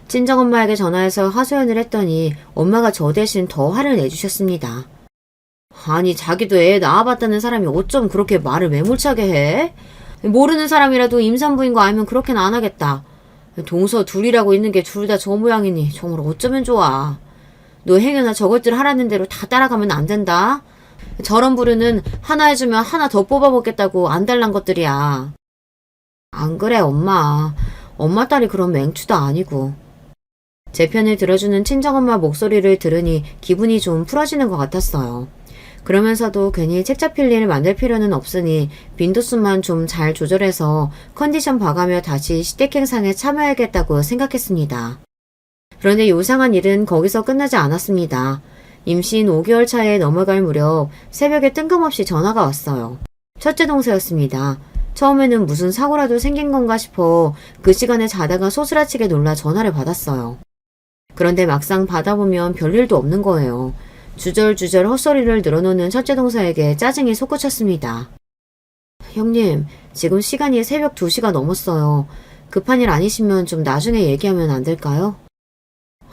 친정엄마에게 전화해서 하소연을 했더니 엄마가 저 대신 더 화를 내주셨습니다. 아니 자기도 애 낳아봤다는 사람이 어쩜 그렇게 말을 매몰차게 해? 모르는 사람이라도 임산부인 거 알면 그렇게는 안 하겠다. 동서 둘이라고 있는 게 둘 다 저 모양이니 정말 어쩌면 좋아. 너 행여나 저것들 하라는 대로 다 따라가면 안 된다. 저런 부류는 하나 해주면 하나 더 뽑아먹겠다고 안달난 것들이야. 안 그래 엄마. 엄마 딸이 그런 맹추도 아니고. 제 편을 들어주는 친정엄마 목소리를 들으니 기분이 좀 풀어지는 것 같았어요. 그러면서도 괜히 책 잡힐 일을 만들 필요는 없으니 빈도수만 좀 잘 조절해서 컨디션 봐가며 다시 시댁 행사에 참여해야겠다고 생각했습니다. 그런데 요상한 일은 거기서 끝나지 않았습니다. 임신 5개월 차에 넘어갈 무렵 새벽에 뜬금없이 전화가 왔어요. 첫째 동서였습니다. 처음에는 무슨 사고라도 생긴 건가 싶어 그 시간에 자다가 소스라치게 놀라 전화를 받았어요. 그런데 막상 받아보면 별일도 없는 거예요. 주절주절 헛소리를 늘어놓는 첫째 동서에게 짜증이 솟구쳤습니다. 형님, 지금 시간이 새벽 2시가 넘었어요. 급한 일 아니시면 좀 나중에 얘기하면 안 될까요?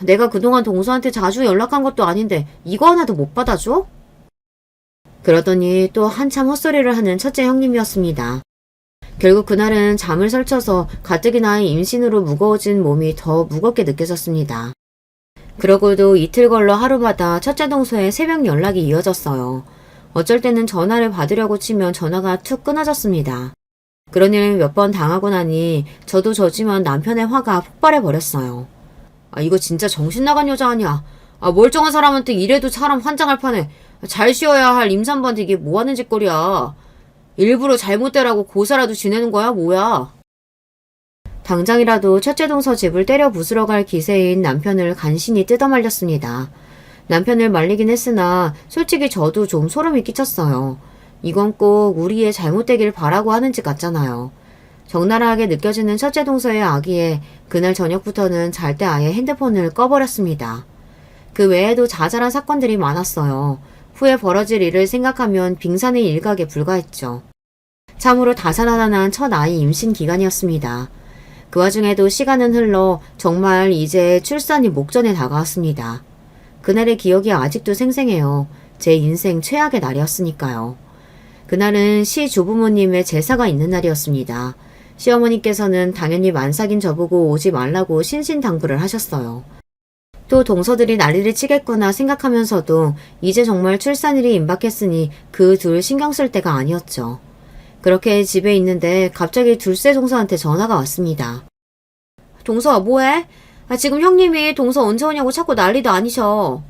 내가 그동안 동서한테 자주 연락한 것도 아닌데 이거 하나도 못 받아줘? 그러더니 또 한참 헛소리를 하는 첫째 형님이었습니다. 결국 그날은 잠을 설쳐서 가뜩이나 임신으로 무거워진 몸이 더 무겁게 느껴졌습니다. 그러고도 이틀 걸러 하루마다 첫째 동서의 새벽 연락이 이어졌어요. 어쩔 때는 전화를 받으려고 치면 전화가 툭 끊어졌습니다. 그런 일 몇 번 당하고 나니 저도 저지만 남편의 화가 폭발해버렸어요. 이거 진짜 정신 나간 여자 아니야. 멀쩡한 사람한테 이래도 사람 환장할 판에 잘 쉬어야 할 임산부한테 이게 뭐하는 짓거리야. 일부러 잘못되라고 고사라도 지내는 거야 뭐야. 당장이라도 첫째 동서 집을 때려 부수러 갈 기세인 남편을 간신히 뜯어말렸습니다. 남편을 말리긴 했으나 솔직히 저도 좀 소름이 끼쳤어요. 이건 꼭 우리 애 잘못되길 바라고 하는 짓 같잖아요. 적나라하게 느껴지는 첫째 동서의 악의에 그날 저녁부터는 잘 때 아예 핸드폰을 꺼버렸습니다. 그 외에도 자잘한 사건들이 많았어요. 후에 벌어질 일을 생각하면 빙산의 일각에 불과했죠. 참으로 다사다난한 첫 아이 임신 기간이었습니다. 그 와중에도 시간은 흘러 정말 이제 출산이 목전에 다가왔습니다. 그날의 기억이 아직도 생생해요. 제 인생 최악의 날이었으니까요. 그날은 시조부모님의 제사가 있는 날이었습니다. 시어머니께서는 당연히 만삭인 저보고 오지 말라고 신신당부를 하셨어요. 또 동서들이 난리를 치겠구나 생각하면서도 이제 정말 출산일이 임박했으니 그 둘 신경 쓸 때가 아니었죠. 그렇게 집에 있는데 갑자기 둘째 동서한테 전화가 왔습니다. 동서 뭐해? 지금 형님이 동서 언제 오냐고 자꾸 난리도 아니셔.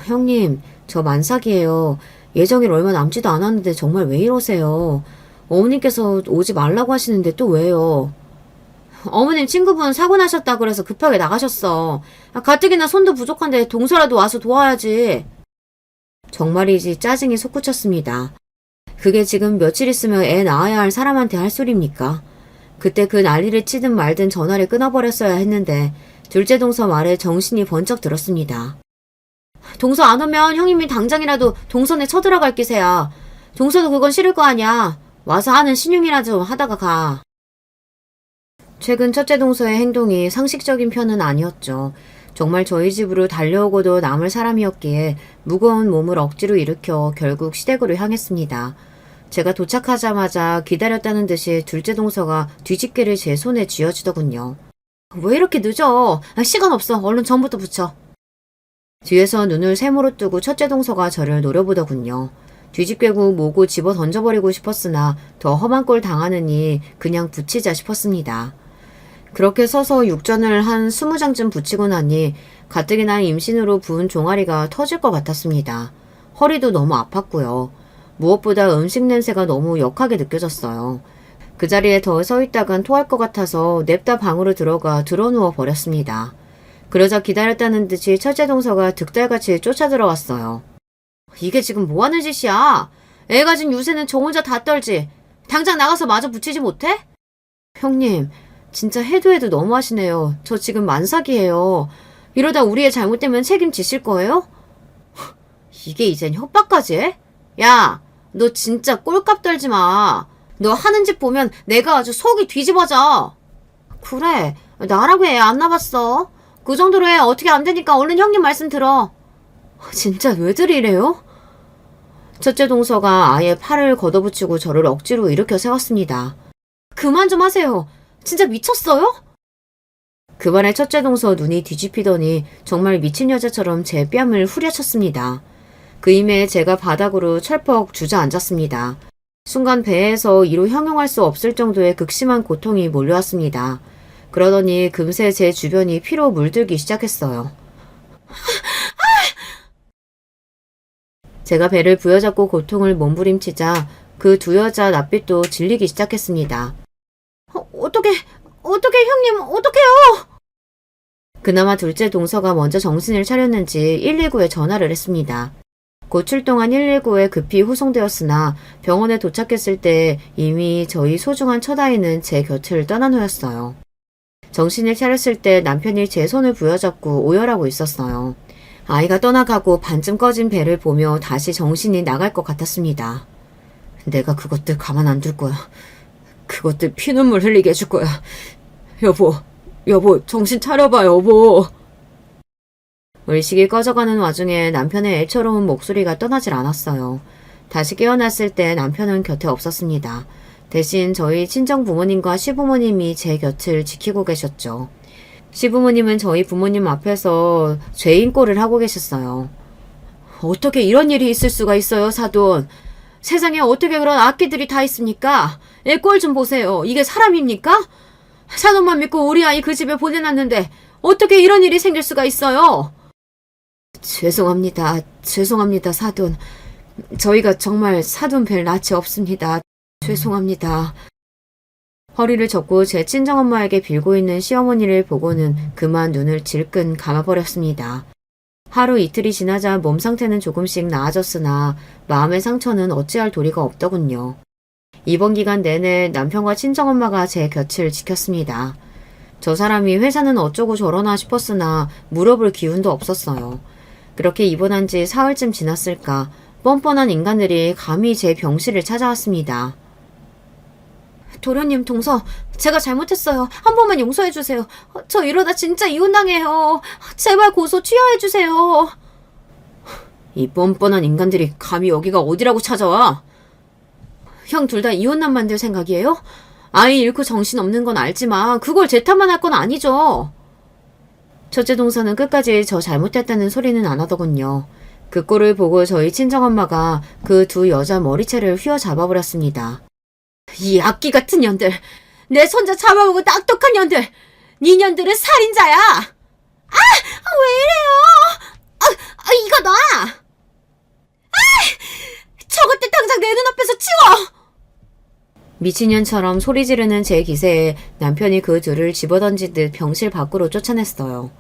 형님, 저 만삭이에요. 예정일 얼마 남지도 않았는데 정말 왜 이러세요? 어머님께서 오지 말라고 하시는데 또 왜요? 어머님 친구분 사고 나셨다 그래서 급하게 나가셨어. 가뜩이나 손도 부족한데 동서라도 와서 도와야지. 정말이지 짜증이 솟구쳤습니다. 그게 지금 며칠 있으면 애 낳아야 할 사람한테 할 소리입니까? 그때 그 난리를 치든 말든 전화를 끊어버렸어야 했는데 둘째 동서 말에 정신이 번쩍 들었습니다. 동서 안 오면 형님이 당장이라도 동선에 쳐들어갈 기세야. 동서도 그건 싫을 거 아니야. 와서 하는 신용이나 좀 하다가 가. 최근 첫째 동서의 행동이 상식적인 편은 아니었죠. 정말 저희 집으로 달려오고도 남을 사람이었기에 무거운 몸을 억지로 일으켜 결국 시댁으로 향했습니다. 제가 도착하자마자 기다렸다는 듯이 둘째 동서가 뒤집개를 제 손에 쥐어주더군요. 왜 이렇게 늦어? 시간 없어. 얼른 전부터 붙여. 뒤에서 눈을 세모로 뜨고 첫째 동서가 저를 노려보더군요. 뒤집개고 뭐고 집어 던져버리고 싶었으나 더 험한 꼴 당하느니 그냥 붙이자 싶었습니다. 그렇게 서서 육전을 한 20장쯤 붙이고 나니 가뜩이나 임신으로 부은 종아리가 터질 것 같았습니다. 허리도 너무 아팠고요. 무엇보다 음식 냄새가 너무 역하게 느껴졌어요. 그 자리에 더 서 있다간 토할 것 같아서 냅다 방으로 들어가 드러누워 버렸습니다. 그러자 기다렸다는 듯이 첫째 동서가 득달같이 쫓아들어왔어요. 이게 지금 뭐하는 짓이야? 애 가진 유세는 저 혼자 다 떨지. 당장 나가서 마저 붙이지 못해? 형님, 진짜 해도 해도 너무하시네요. 저 지금 만삭이에요. 이러다 우리 애 잘못되면 책임지실 거예요? 이게 이젠 협박까지 해? 야, 너 진짜 꼴값 떨지 마. 너 하는 짓 보면 내가 아주 속이 뒤집어져. 그래, 나라고 애 안 낳았어. 그 정도로 해 어떻게 안 되니까 얼른 형님 말씀 들어. 진짜 왜들 이래요? 첫째 동서가 아예 팔을 걷어붙이고 저를 억지로 일으켜 세웠습니다. 그만 좀 하세요. 진짜 미쳤어요? 그 말에 첫째 동서 눈이 뒤집히더니 정말 미친 여자처럼 제 뺨을 후려쳤습니다. 그 임에 제가 바닥으로 철퍽 주저앉았습니다. 순간 배에서 이로 형용할 수 없을 정도의 극심한 고통이 몰려왔습니다. 그러더니 금세 제 주변이 피로 물들기 시작했어요. 제가 배를 부여잡고 고통을 몸부림치자 그 두 여자 낯빛도 질리기 시작했습니다. 어떡해 형님, 어떡해요? 그나마 둘째 동서가 먼저 정신을 차렸는지 119에 전화를 했습니다. 곧 출동한 119에 급히 후송되었으나 병원에 도착했을 때 이미 저희 소중한 첫아이는 제 곁을 떠난 후였어요. 정신을 차렸을 때 남편이 제 손을 부여잡고 오열하고 있었어요. 아이가 떠나가고 반쯤 꺼진 배를 보며 다시 정신이 나갈 것 같았습니다. 내가 그것들 가만 안 둘 거야. 그것들 피눈물 흘리게 해줄 거야. 여보, 정신 차려봐, 여보. 의식이 꺼져가는 와중에 남편의 애처로운 목소리가 떠나질 않았어요. 다시 깨어났을 때 남편은 곁에 없었습니다. 대신 저희 친정 부모님과 시부모님이 제 곁을 지키고 계셨죠. 시부모님은 저희 부모님 앞에서 죄인 꼴을 하고 계셨어요. 어떻게 이런 일이 있을 수가 있어요, 사돈. 세상에 어떻게 그런 악기들이 다 있습니까? 애 꼴 좀 보세요. 이게 사람입니까? 사돈만 믿고 우리 아이 그 집에 보내놨는데 어떻게 이런 일이 생길 수가 있어요? 죄송합니다, 사돈. 저희가 정말 사돈 뵐 낯이 없습니다. 죄송합니다. 허리를 젓고 제 친정엄마에게 빌고 있는 시어머니를 보고는 그만 눈을 질끈 감아버렸습니다. 하루 이틀이 지나자 몸 상태는 조금씩 나아졌으나 마음의 상처는 어찌할 도리가 없더군요. 이번 기간 내내 남편과 친정엄마가 제 곁을 지켰습니다. 저 사람이 회사는 어쩌고 저러나 싶었으나 물어볼 기운도 없었어요. 그렇게 입원한 지 사흘쯤 지났을까 뻔뻔한 인간들이 감히 제 병실을 찾아왔습니다. 도련님, 동서, 제가 잘못했어요. 한 번만 용서해주세요. 저 이러다 진짜 이혼당해요. 제발 고소 취하해주세요. 이 뻔뻔한 인간들이 감히 여기가 어디라고 찾아와? 형 둘 다 이혼남 만들 생각이에요? 아이 잃고 정신없는 건 알지만 그걸 제 탓만 할 건 아니죠. 첫째 동서는 끝까지 저 잘못했다는 소리는 안 하더군요. 그 꼴을 보고 저희 친정엄마가 그 두 여자 머리채를 휘어잡아버렸습니다. 이 악기 같은 년들! 내 손자 잡아먹은 악독한 년들! 니년들은 살인자야! 왜 이래요? 이거 놔! 저것들 당장 내 눈앞에서 치워! 미친년처럼 소리 지르는 제 기세에 남편이 그 둘을 집어던지듯 병실 밖으로 쫓아냈어요.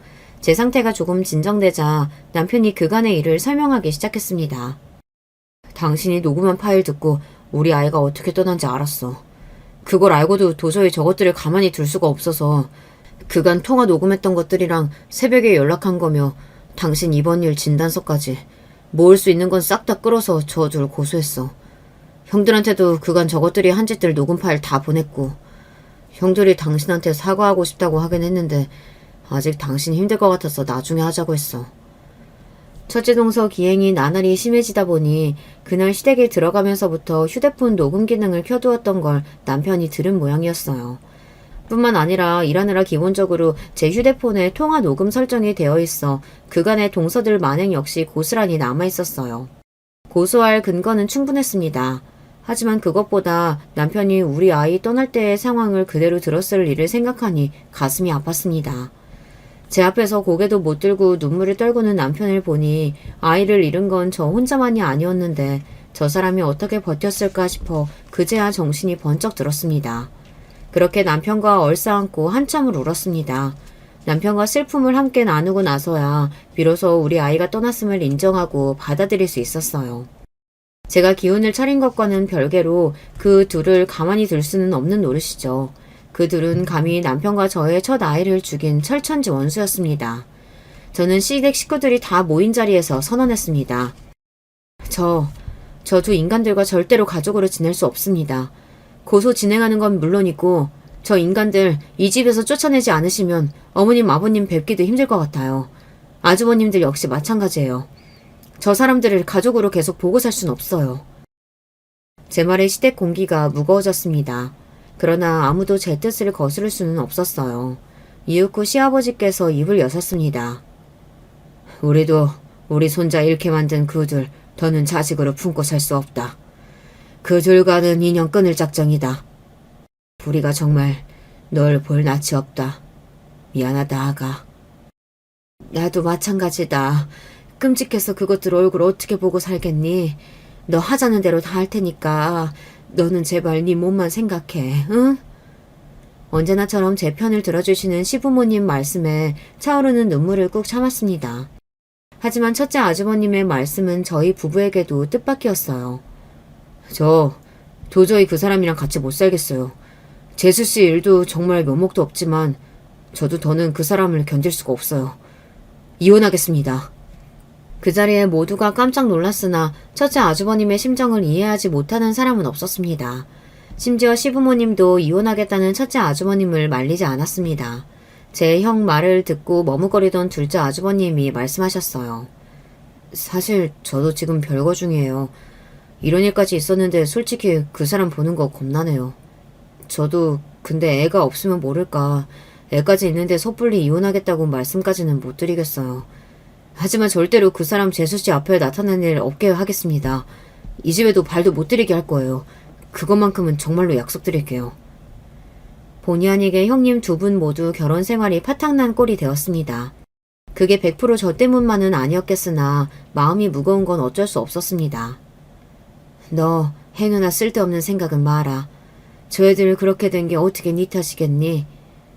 제 상태가 조금 진정되자 남편이 그간의 일을 설명하기 시작했습니다. 당신이 녹음한 파일 듣고 우리 아이가 어떻게 떠난지 알았어. 그걸 알고도 도저히 저것들을 가만히 둘 수가 없어서 그간 통화 녹음했던 것들이랑 새벽에 연락한 거며 당신 입원 일 진단서까지 모을 수 있는 건 싹 다 끌어서 저 둘 고소했어. 형들한테도 그간 저것들이 한 짓들 녹음 파일 다 보냈고 형들이 당신한테 사과하고 싶다고 하긴 했는데 아직 당신 힘들 것 같아서 나중에 하자고 했어. 첫째 동서 기행이 나날이 심해지다 보니 그날 시댁에 들어가면서부터 휴대폰 녹음 기능을 켜두었던 걸 남편이 들은 모양이었어요. 뿐만 아니라 일하느라 기본적으로 제 휴대폰에 통화 녹음 설정이 되어 있어 그간의 동서들 만행 역시 고스란히 남아있었어요. 고소할 근거는 충분했습니다. 하지만 그것보다 남편이 우리 아이 떠날 때의 상황을 그대로 들었을 일을 생각하니 가슴이 아팠습니다. 제 앞에서 고개도 못 들고 눈물을 떨구는 남편을 보니 아이를 잃은 건 저 혼자만이 아니었는데 저 사람이 어떻게 버텼을까 싶어 그제야 정신이 번쩍 들었습니다. 그렇게 남편과 얼싸안고 한참을 울었습니다. 남편과 슬픔을 함께 나누고 나서야 비로소 우리 아이가 떠났음을 인정하고 받아들일 수 있었어요. 제가 기운을 차린 것과는 별개로 그 둘을 가만히 둘 수는 없는 노릇이죠. 그 둘은 감히 남편과 저의 첫 아이를 죽인 철천지 원수였습니다. 저는 시댁 식구들이 다 모인 자리에서 선언했습니다. 저 두 인간들과 절대로 가족으로 지낼 수 없습니다. 고소 진행하는 건 물론이고 저 인간들 이 집에서 쫓아내지 않으시면 어머님 아버님 뵙기도 힘들 것 같아요. 아주버님들 역시 마찬가지예요. 저 사람들을 가족으로 계속 보고 살 순 없어요. 제 말에 시댁 공기가 무거워졌습니다. 그러나 아무도 제 뜻을 거스를 수는 없었어요. 이윽고 시아버지께서 입을 여셨습니다. 우리도 우리 손자 잃게 만든 그들 더는 자식으로 품고 살 수 없다. 그들과는 인연 끊을 작정이다. 우리가 정말 널 볼 낯이 없다. 미안하다 아가. 나도 마찬가지다. 끔찍해서 그것들 얼굴 어떻게 보고 살겠니? 너 하자는 대로 다 할 테니까 너는 제발 네 몸만 생각해, 응? 언제나처럼 제 편을 들어주시는 시부모님 말씀에 차오르는 눈물을 꾹 참았습니다. 하지만 첫째 아주버님의 말씀은 저희 부부에게도 뜻밖이었어요. 저 도저히 그 사람이랑 같이 못 살겠어요. 재수씨 일도 정말 면목도 없지만 저도 더는 그 사람을 견딜 수가 없어요. 이혼하겠습니다. 그 자리에 모두가 깜짝 놀랐으나 첫째 아주버님의 심정을 이해하지 못하는 사람은 없었습니다. 심지어 시부모님도 이혼하겠다는 첫째 아주버님을 말리지 않았습니다. 제 형 말을 듣고 머뭇거리던 둘째 아주버님이 말씀하셨어요. 사실 저도 지금 별거 중이에요. 이런 일까지 있었는데 솔직히 그 사람 보는 거 겁나네요. 저도 근데 애가 없으면 모를까 애까지 있는데 섣불리 이혼하겠다고 말씀까지는 못 드리겠어요. 하지만 절대로 그 사람 재수씨 앞에 나타나는 일 없게 하겠습니다. 이 집에도 발도 못 들이게 할 거예요. 그것만큼은 정말로 약속드릴게요. 본의 아니게 형님 두 분 모두 결혼 생활이 파탕난 꼴이 되었습니다. 그게 100% 저 때문만은 아니었겠으나 마음이 무거운 건 어쩔 수 없었습니다. 너 행여나 쓸데없는 생각은 마라. 저 애들 그렇게 된 게 어떻게 네 탓이겠니?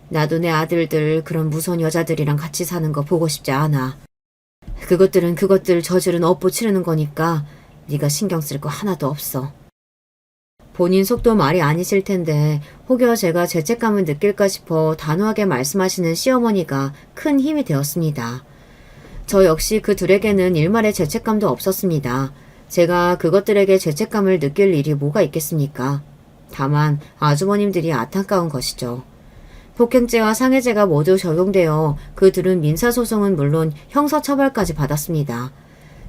나도 내 아들들 그런 무서운 여자들이랑 같이 사는 거 보고 싶지 않아. 그것들은 그것들 저주는 업보 치르는 거니까 네가 신경 쓸 거 하나도 없어. 본인 속도 말이 아니실 텐데 혹여 제가 죄책감을 느낄까 싶어 단호하게 말씀하시는 시어머니가 큰 힘이 되었습니다. 저 역시 그 둘에게는 일말의 죄책감도 없었습니다. 제가 그것들에게 죄책감을 느낄 일이 뭐가 있겠습니까? 다만 아주버님들이 안타까운 것이죠. 폭행죄와 상해죄가 모두 적용되어 그 둘은 민사소송은 물론 형사처벌까지 받았습니다.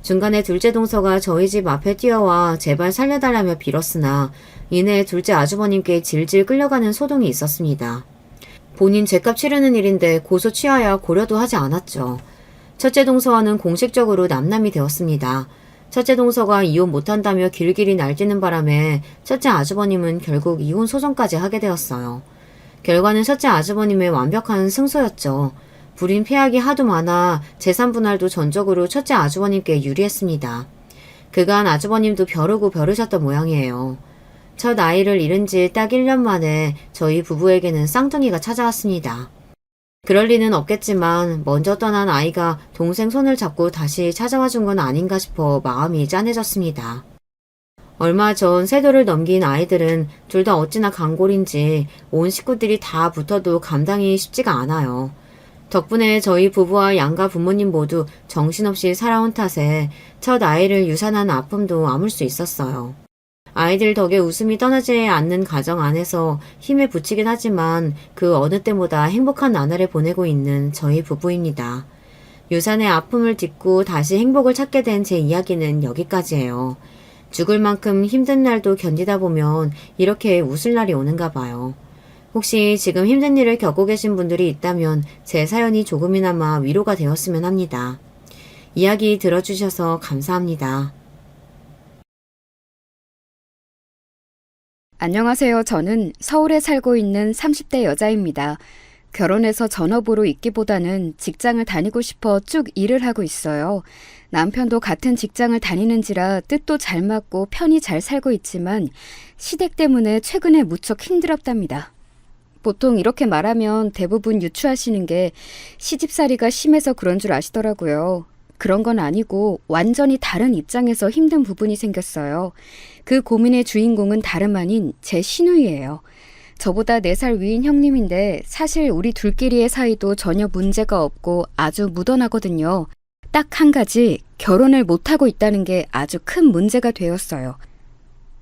중간에 둘째 동서가 저희 집 앞에 뛰어와 제발 살려달라며 빌었으나 이내 둘째 아주버님께 질질 끌려가는 소동이 있었습니다. 본인 죗값 치르는 일인데 고소 취하야 고려도 하지 않았죠. 첫째 동서와는 공식적으로 남남이 되었습니다. 첫째 동서가 이혼 못한다며 길길이 날뛰는 바람에 첫째 아주버님은 결국 이혼 소송까지 하게 되었어요. 결과는 첫째 아주버님의 완벽한 승소였죠. 불임 폐악이 하도 많아 재산 분할도 전적으로 첫째 아주버님께 유리했습니다. 그간 아주버님도 벼르고 벼르셨던 모양이에요. 첫 아이를 잃은 지 딱 1년 만에 저희 부부에게는 쌍둥이가 찾아왔습니다. 그럴 리는 없겠지만 먼저 떠난 아이가 동생 손을 잡고 다시 찾아와 준 건 아닌가 싶어 마음이 짠해졌습니다. 얼마 전 세돌을 넘긴 아이들은 둘 다 어찌나 강골인지 온 식구들이 다 붙어도 감당이 쉽지가 않아요. 덕분에 저희 부부와 양가 부모님 모두 정신없이 살아온 탓에 첫 아이를 유산한 아픔도 아물 수 있었어요. 아이들 덕에 웃음이 떠나지 않는 가정 안에서 힘에 부치긴 하지만 그 어느 때보다 행복한 나날을 보내고 있는 저희 부부입니다. 유산의 아픔을 딛고 다시 행복을 찾게 된 제 이야기는 여기까지예요. 죽을 만큼 힘든 날도 견디다 보면 이렇게 웃을 날이 오는가 봐요. 혹시 지금 힘든 일을 겪고 계신 분들이 있다면 제 사연이 조금이나마 위로가 되었으면 합니다. 이야기 들어주셔서 감사합니다. 안녕하세요. 저는 서울에 살고 있는 30대 여자입니다. 결혼해서 전업으로 있기보다는 직장을 다니고 싶어 쭉 일을 하고 있어요. 남편도 같은 직장을 다니는지라 뜻도 잘 맞고 편히 잘 살고 있지만 시댁 때문에 최근에 무척 힘들었답니다. 보통 이렇게 말하면 대부분 유추하시는 게 시집살이가 심해서 그런 줄 아시더라고요. 그런 건 아니고 완전히 다른 입장에서 힘든 부분이 생겼어요. 그 고민의 주인공은 다름 아닌 제 시누이예요. 저보다 4살 위인 형님인데 사실 우리 둘끼리의 사이도 전혀 문제가 없고 아주 무던하거든요. 딱 한 가지, 결혼을 못하고 있다는 게 아주 큰 문제가 되었어요.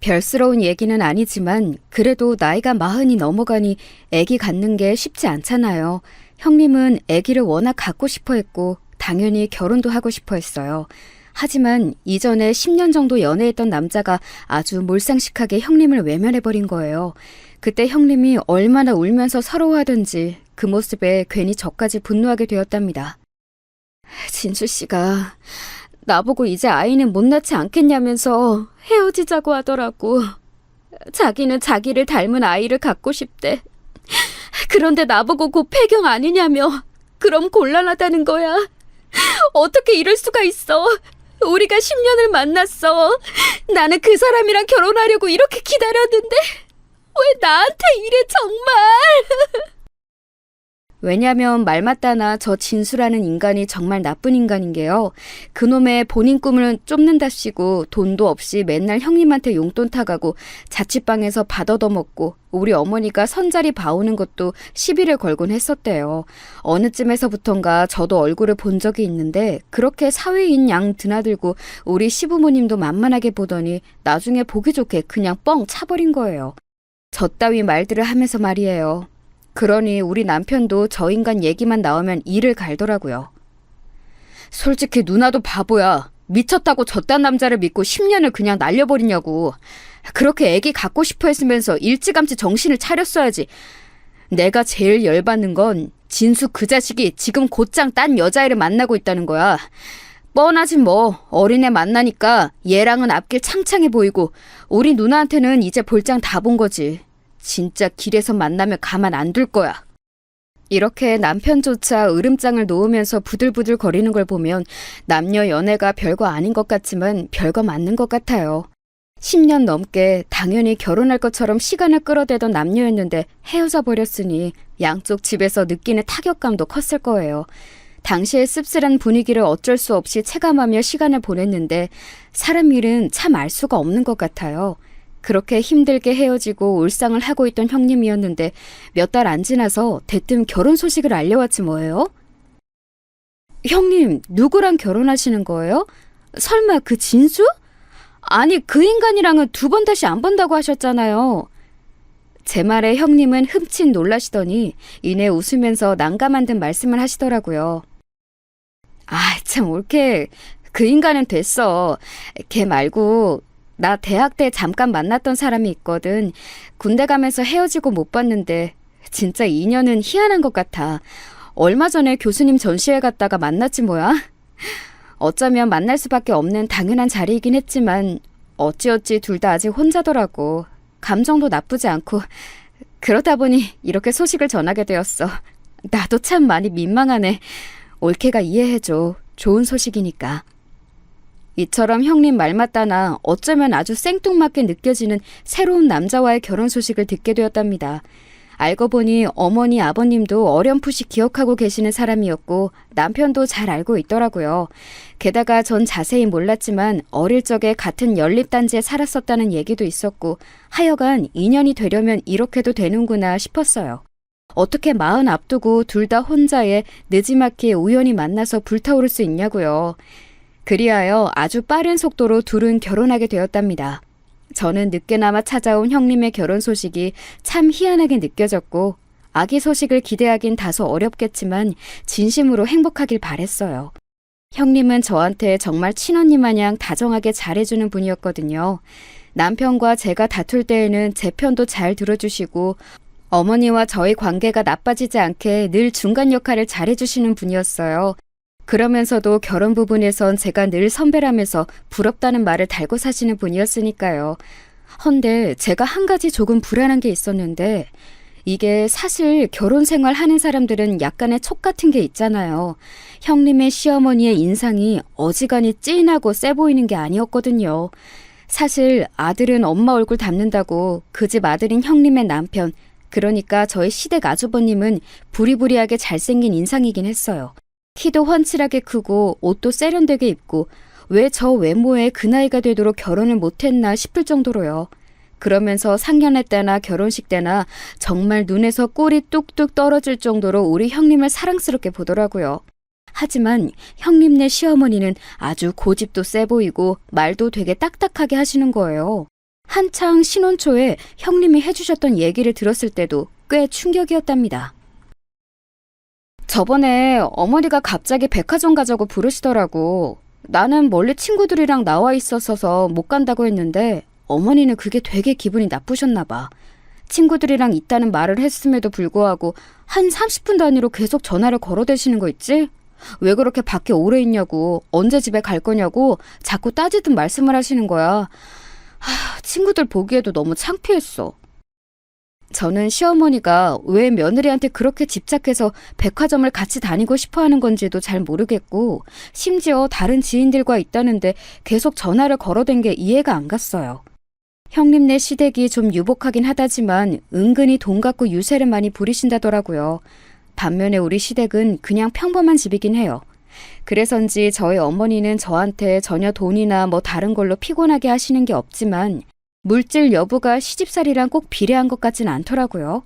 별스러운 얘기는 아니지만 그래도 나이가 40이 넘어가니 아기 갖는 게 쉽지 않잖아요. 형님은 아기를 워낙 갖고 싶어 했고 당연히 결혼도 하고 싶어 했어요. 하지만 이전에 10년 정도 연애했던 남자가 아주 몰상식하게 형님을 외면해버린 거예요. 그때 형님이 얼마나 울면서 서러워하던지 그 모습에 괜히 저까지 분노하게 되었답니다. 진수 씨가 나보고 이제 아이는 못 낳지 않겠냐면서 헤어지자고 하더라고. 자기는 자기를 닮은 아이를 갖고 싶대. 그런데 나보고 곧 폐경 아니냐며. 그럼 곤란하다는 거야. 어떻게 이럴 수가 있어. 우리가 10년을 만났어. 나는 그 사람이랑 결혼하려고 이렇게 기다렸는데 왜 나한테 이래 정말. 왜냐면 말 맞다나 저 진수라는 인간이 정말 나쁜 인간인 게요. 그놈의 본인 꿈을 쫓는답시고 돈도 없이 맨날 형님한테 용돈 타가고 자취방에서 밥 얻어먹고 우리 어머니가 선자리 봐오는 것도 시비를 걸곤 했었대요. 어느 쯤에서부턴가 저도 얼굴을 본 적이 있는데 그렇게 사회인 양 드나들고 우리 시부모님도 만만하게 보더니 나중에 보기 좋게 그냥 뻥 차버린 거예요. 저 따위 말들을 하면서 말이에요. 그러니 우리 남편도 저 인간 얘기만 나오면 이를 갈더라고요. 솔직히 누나도 바보야. 미쳤다고 저딴 남자를 믿고 10년을 그냥 날려버리냐고. 그렇게 애기 갖고 싶어 했으면서 일찌감치 정신을 차렸어야지. 내가 제일 열받는 건 진수 그 자식이 지금 곧장 딴 여자애를 만나고 있다는 거야. 뻔하지 뭐. 어린애 만나니까 얘랑은 앞길 창창해 보이고 우리 누나한테는 이제 볼장 다 본 거지. 진짜 길에서 만나면 가만 안 둘 거야. 이렇게 남편조차 으름장을 놓으면서 부들부들 거리는 걸 보면 남녀 연애가 별거 아닌 것 같지만 별거 맞는 것 같아요. 10년 넘게 당연히 결혼할 것처럼 시간을 끌어대던 남녀였는데 헤어져 버렸으니 양쪽 집에서 느끼는 타격감도 컸을 거예요. 당시의 씁쓸한 분위기를 어쩔 수 없이 체감하며 시간을 보냈는데 사람 일은 참 알 수가 없는 것 같아요. 그렇게 힘들게 헤어지고 울상을 하고 있던 형님이었는데 몇 달 안 지나서 대뜸 결혼 소식을 알려왔지 뭐예요? 형님, 누구랑 결혼하시는 거예요? 설마 그 진수? 아니, 그 인간이랑은 2번 다시 안 본다고 하셨잖아요. 제 말에 형님은 흠칫 놀라시더니 이내 웃으면서 난감한 듯 말씀을 하시더라고요. 아, 참 옳게. 그 인간은 됐어. 걔 말고 나 대학 때 잠깐 만났던 사람이 있거든. 군대 가면서 헤어지고 못 봤는데 진짜 인연은 희한한 것 같아. 얼마 전에 교수님 전시회 갔다가 만났지 뭐야. 어쩌면 만날 수밖에 없는 당연한 자리이긴 했지만 어찌어찌 둘 다 아직 혼자더라고. 감정도 나쁘지 않고 그러다 보니 이렇게 소식을 전하게 되었어. 나도 참 많이 민망하네. 올케가 이해해줘. 좋은 소식이니까. 이처럼 형님 말 맞다나 어쩌면 아주 생뚱맞게 느껴지는 새로운 남자와의 결혼 소식을 듣게 되었답니다. 알고 보니 어머니 아버님도 어렴풋이 기억하고 계시는 사람이었고 남편도 잘 알고 있더라고요. 게다가 전 자세히 몰랐지만 어릴 적에 같은 연립단지에 살았었다는 얘기도 있었고 하여간 인연이 되려면 이렇게도 되는구나 싶었어요. 어떻게 마흔 앞두고 둘 다 혼자에 느지막이에 우연히 만나서 불타오를 수 있냐고요. 그리하여 아주 빠른 속도로 둘은 결혼하게 되었답니다. 저는 늦게나마 찾아온 형님의 결혼 소식이 참 희한하게 느껴졌고 아기 소식을 기대하긴 다소 어렵겠지만 진심으로 행복하길 바랬어요. 형님은 저한테 정말 친언니 마냥 다정하게 잘해주는 분이었거든요. 남편과 제가 다툴 때에는 제 편도 잘 들어주시고 어머니와 저희 관계가 나빠지지 않게 늘 중간 역할을 잘해주시는 분이었어요. 그러면서도 결혼 부분에선 제가 늘 선배라면서 부럽다는 말을 달고 사시는 분이었으니까요. 헌데 제가 한 가지 조금 불안한 게 있었는데 이게 사실 결혼 생활 하는 사람들은 약간의 촉 같은 게 있잖아요. 형님의 시어머니의 인상이 어지간히 찐하고 세 보이는 게 아니었거든요. 사실 아들은 엄마 얼굴 닮는다고 그 집 아들인 형님의 남편, 그러니까 저희 시댁 아주버님은 부리부리하게 잘생긴 인상이긴 했어요. 키도 훤칠하게 크고 옷도 세련되게 입고 왜 저 외모에 그 나이가 되도록 결혼을 못했나 싶을 정도로요. 그러면서 상견례 때나 결혼식 때나 정말 눈에서 꿀이 뚝뚝 떨어질 정도로 우리 형님을 사랑스럽게 보더라고요. 하지만 형님네 시어머니는 아주 고집도 세 보이고 말도 되게 딱딱하게 하시는 거예요. 한창 신혼 초에 형님이 해주셨던 얘기를 들었을 때도 꽤 충격이었답니다. 저번에 어머니가 갑자기 백화점 가자고 부르시더라고. 나는 멀리 친구들이랑 나와 있었어서 못 간다고 했는데 어머니는 그게 되게 기분이 나쁘셨나 봐. 친구들이랑 있다는 말을 했음에도 불구하고 한 30분 단위로 계속 전화를 걸어대시는 거 있지? 왜 그렇게 밖에 오래 있냐고, 언제 집에 갈 거냐고 자꾸 따지듯 말씀을 하시는 거야. 친구들 보기에도 너무 창피했어. 저는 시어머니가 왜 며느리한테 그렇게 집착해서 백화점을 같이 다니고 싶어 하는 건지도 잘 모르겠고 심지어 다른 지인들과 있다는데 계속 전화를 걸어댄 게 이해가 안 갔어요. 형님네 시댁이 좀 유복하긴 하다지만 은근히 돈 갖고 유세를 많이 부리신다더라고요. 반면에 우리 시댁은 그냥 평범한 집이긴 해요. 그래서인지 저희 어머니는 저한테 전혀 돈이나 뭐 다른 걸로 피곤하게 하시는 게 없지만 물질 여부가 시집살이랑 꼭 비례한 것 같진 않더라고요.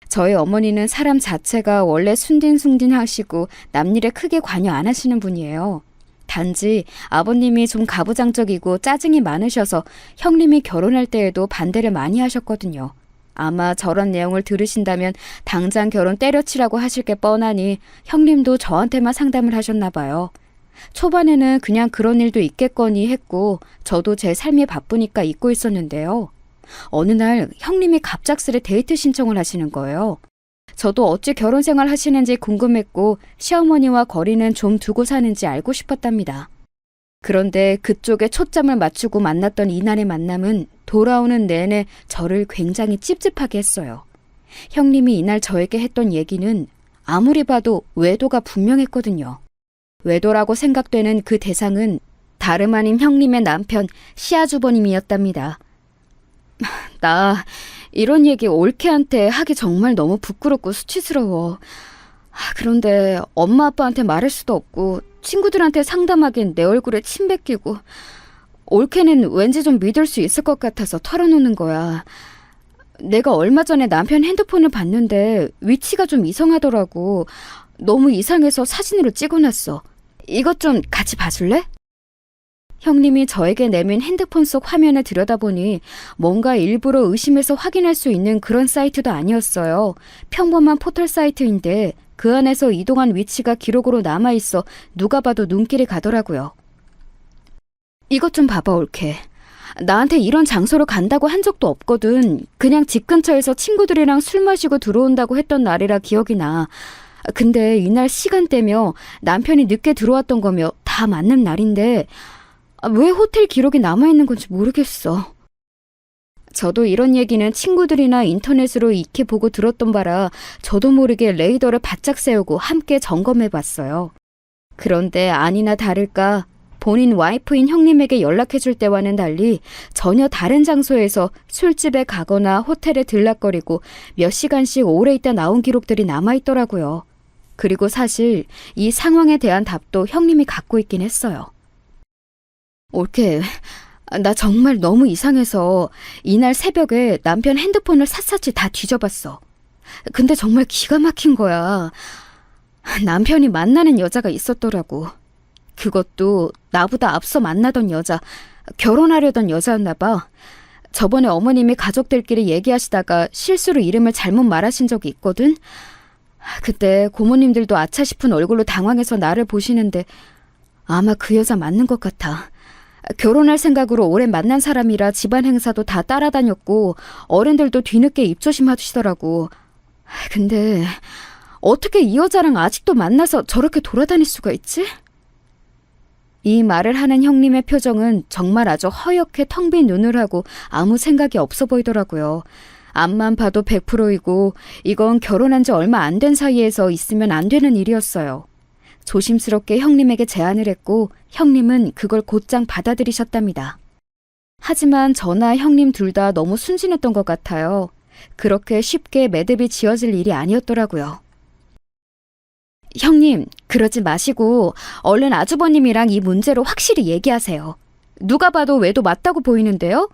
저희 어머니는 사람 자체가 원래 순딘순딘 하시고 남일에 크게 관여 안 하시는 분이에요. 단지 아버님이 좀 가부장적이고 짜증이 많으셔서 형님이 결혼할 때에도 반대를 많이 하셨거든요. 아마 저런 내용을 들으신다면 당장 결혼 때려치라고 하실 게 뻔하니 형님도 저한테만 상담을 하셨나 봐요. 초반에는 그냥 그런 일도 있겠거니 했고 저도 제 삶이 바쁘니까 잊고 있었는데요. 어느 날 형님이 갑작스레 데이트 신청을 하시는 거예요. 저도 어찌 결혼 생활 하시는지 궁금했고 시어머니와 거리는 좀 두고 사는지 알고 싶었답니다. 그런데 그쪽에 초점을 맞추고 만났던 이날의 만남은 돌아오는 내내 저를 굉장히 찝찝하게 했어요. 형님이 이날 저에게 했던 얘기는 아무리 봐도 외도가 분명했거든요. 외도라고 생각되는 그 대상은 다름 아닌 형님의 남편 시아주버님이었답니다. 나 이런 얘기 올케한테 하기 정말 너무 부끄럽고 수치스러워. 그런데 엄마 아빠한테 말할 수도 없고 친구들한테 상담하긴 내 얼굴에 침 뱉기고 올케는 왠지 좀 믿을 수 있을 것 같아서 털어놓는 거야. 내가 얼마 전에 남편 핸드폰을 봤는데 위치가 좀 이상하더라고. 너무 이상해서 사진으로 찍어놨어. 이것 좀 같이 봐줄래? 형님이 저에게 내민 핸드폰 속 화면을 들여다보니 뭔가 일부러 의심해서 확인할 수 있는 그런 사이트도 아니었어요. 평범한 포털 사이트인데 그 안에서 이동한 위치가 기록으로 남아있어 누가 봐도 눈길이 가더라고요. 이것 좀 봐봐, 올케. 나한테 이런 장소로 간다고 한 적도 없거든. 그냥 집 근처에서 친구들이랑 술 마시고 들어온다고 했던 날이라 기억이 나. 근데 이날 시간대며 남편이 늦게 들어왔던 거며 다 맞는 날인데 왜 호텔 기록이 남아있는 건지 모르겠어. 저도 이런 얘기는 친구들이나 인터넷으로 익히 보고 들었던 바라 저도 모르게 레이더를 바짝 세우고 함께 점검해봤어요. 그런데 아니나 다를까 본인 와이프인 형님에게 연락해줄 때와는 달리 전혀 다른 장소에서 술집에 가거나 호텔에 들락거리고 몇 시간씩 오래 있다 나온 기록들이 남아있더라고요. 그리고 사실 이 상황에 대한 답도 형님이 갖고 있긴 했어요. 올케, 나 정말 너무 이상해서 이날 새벽에 남편 핸드폰을 샅샅이 다 뒤져봤어. 근데 정말 기가 막힌 거야. 남편이 만나는 여자가 있었더라고. 그것도 나보다 앞서 만나던 여자, 결혼하려던 여자였나 봐. 저번에 어머님이 가족들끼리 얘기하시다가 실수로 이름을 잘못 말하신 적이 있거든. 그때 고모님들도 아차 싶은 얼굴로 당황해서 나를 보시는데 아마 그 여자 맞는 것 같아. 결혼할 생각으로 오랜 만난 사람이라 집안 행사도 다 따라다녔고 어른들도 뒤늦게 입조심하시더라고. 근데 어떻게 이 여자랑 아직도 만나서 저렇게 돌아다닐 수가 있지? 이 말을 하는 형님의 표정은 정말 아주 허옇게 텅 빈 눈을 하고 아무 생각이 없어 보이더라고요. 앞만 봐도 100%이고 이건 결혼한 지 얼마 안 된 사이에서 있으면 안 되는 일이었어요. 조심스럽게 형님에게 제안을 했고 형님은 그걸 곧장 받아들이셨답니다. 하지만 저나 형님 둘 다 너무 순진했던 것 같아요. 그렇게 쉽게 매듭이 지어질 일이 아니었더라고요. 형님, 그러지 마시고 얼른 아주버님이랑 이 문제로 확실히 얘기하세요. 누가 봐도 외도 맞다고 보이는데요?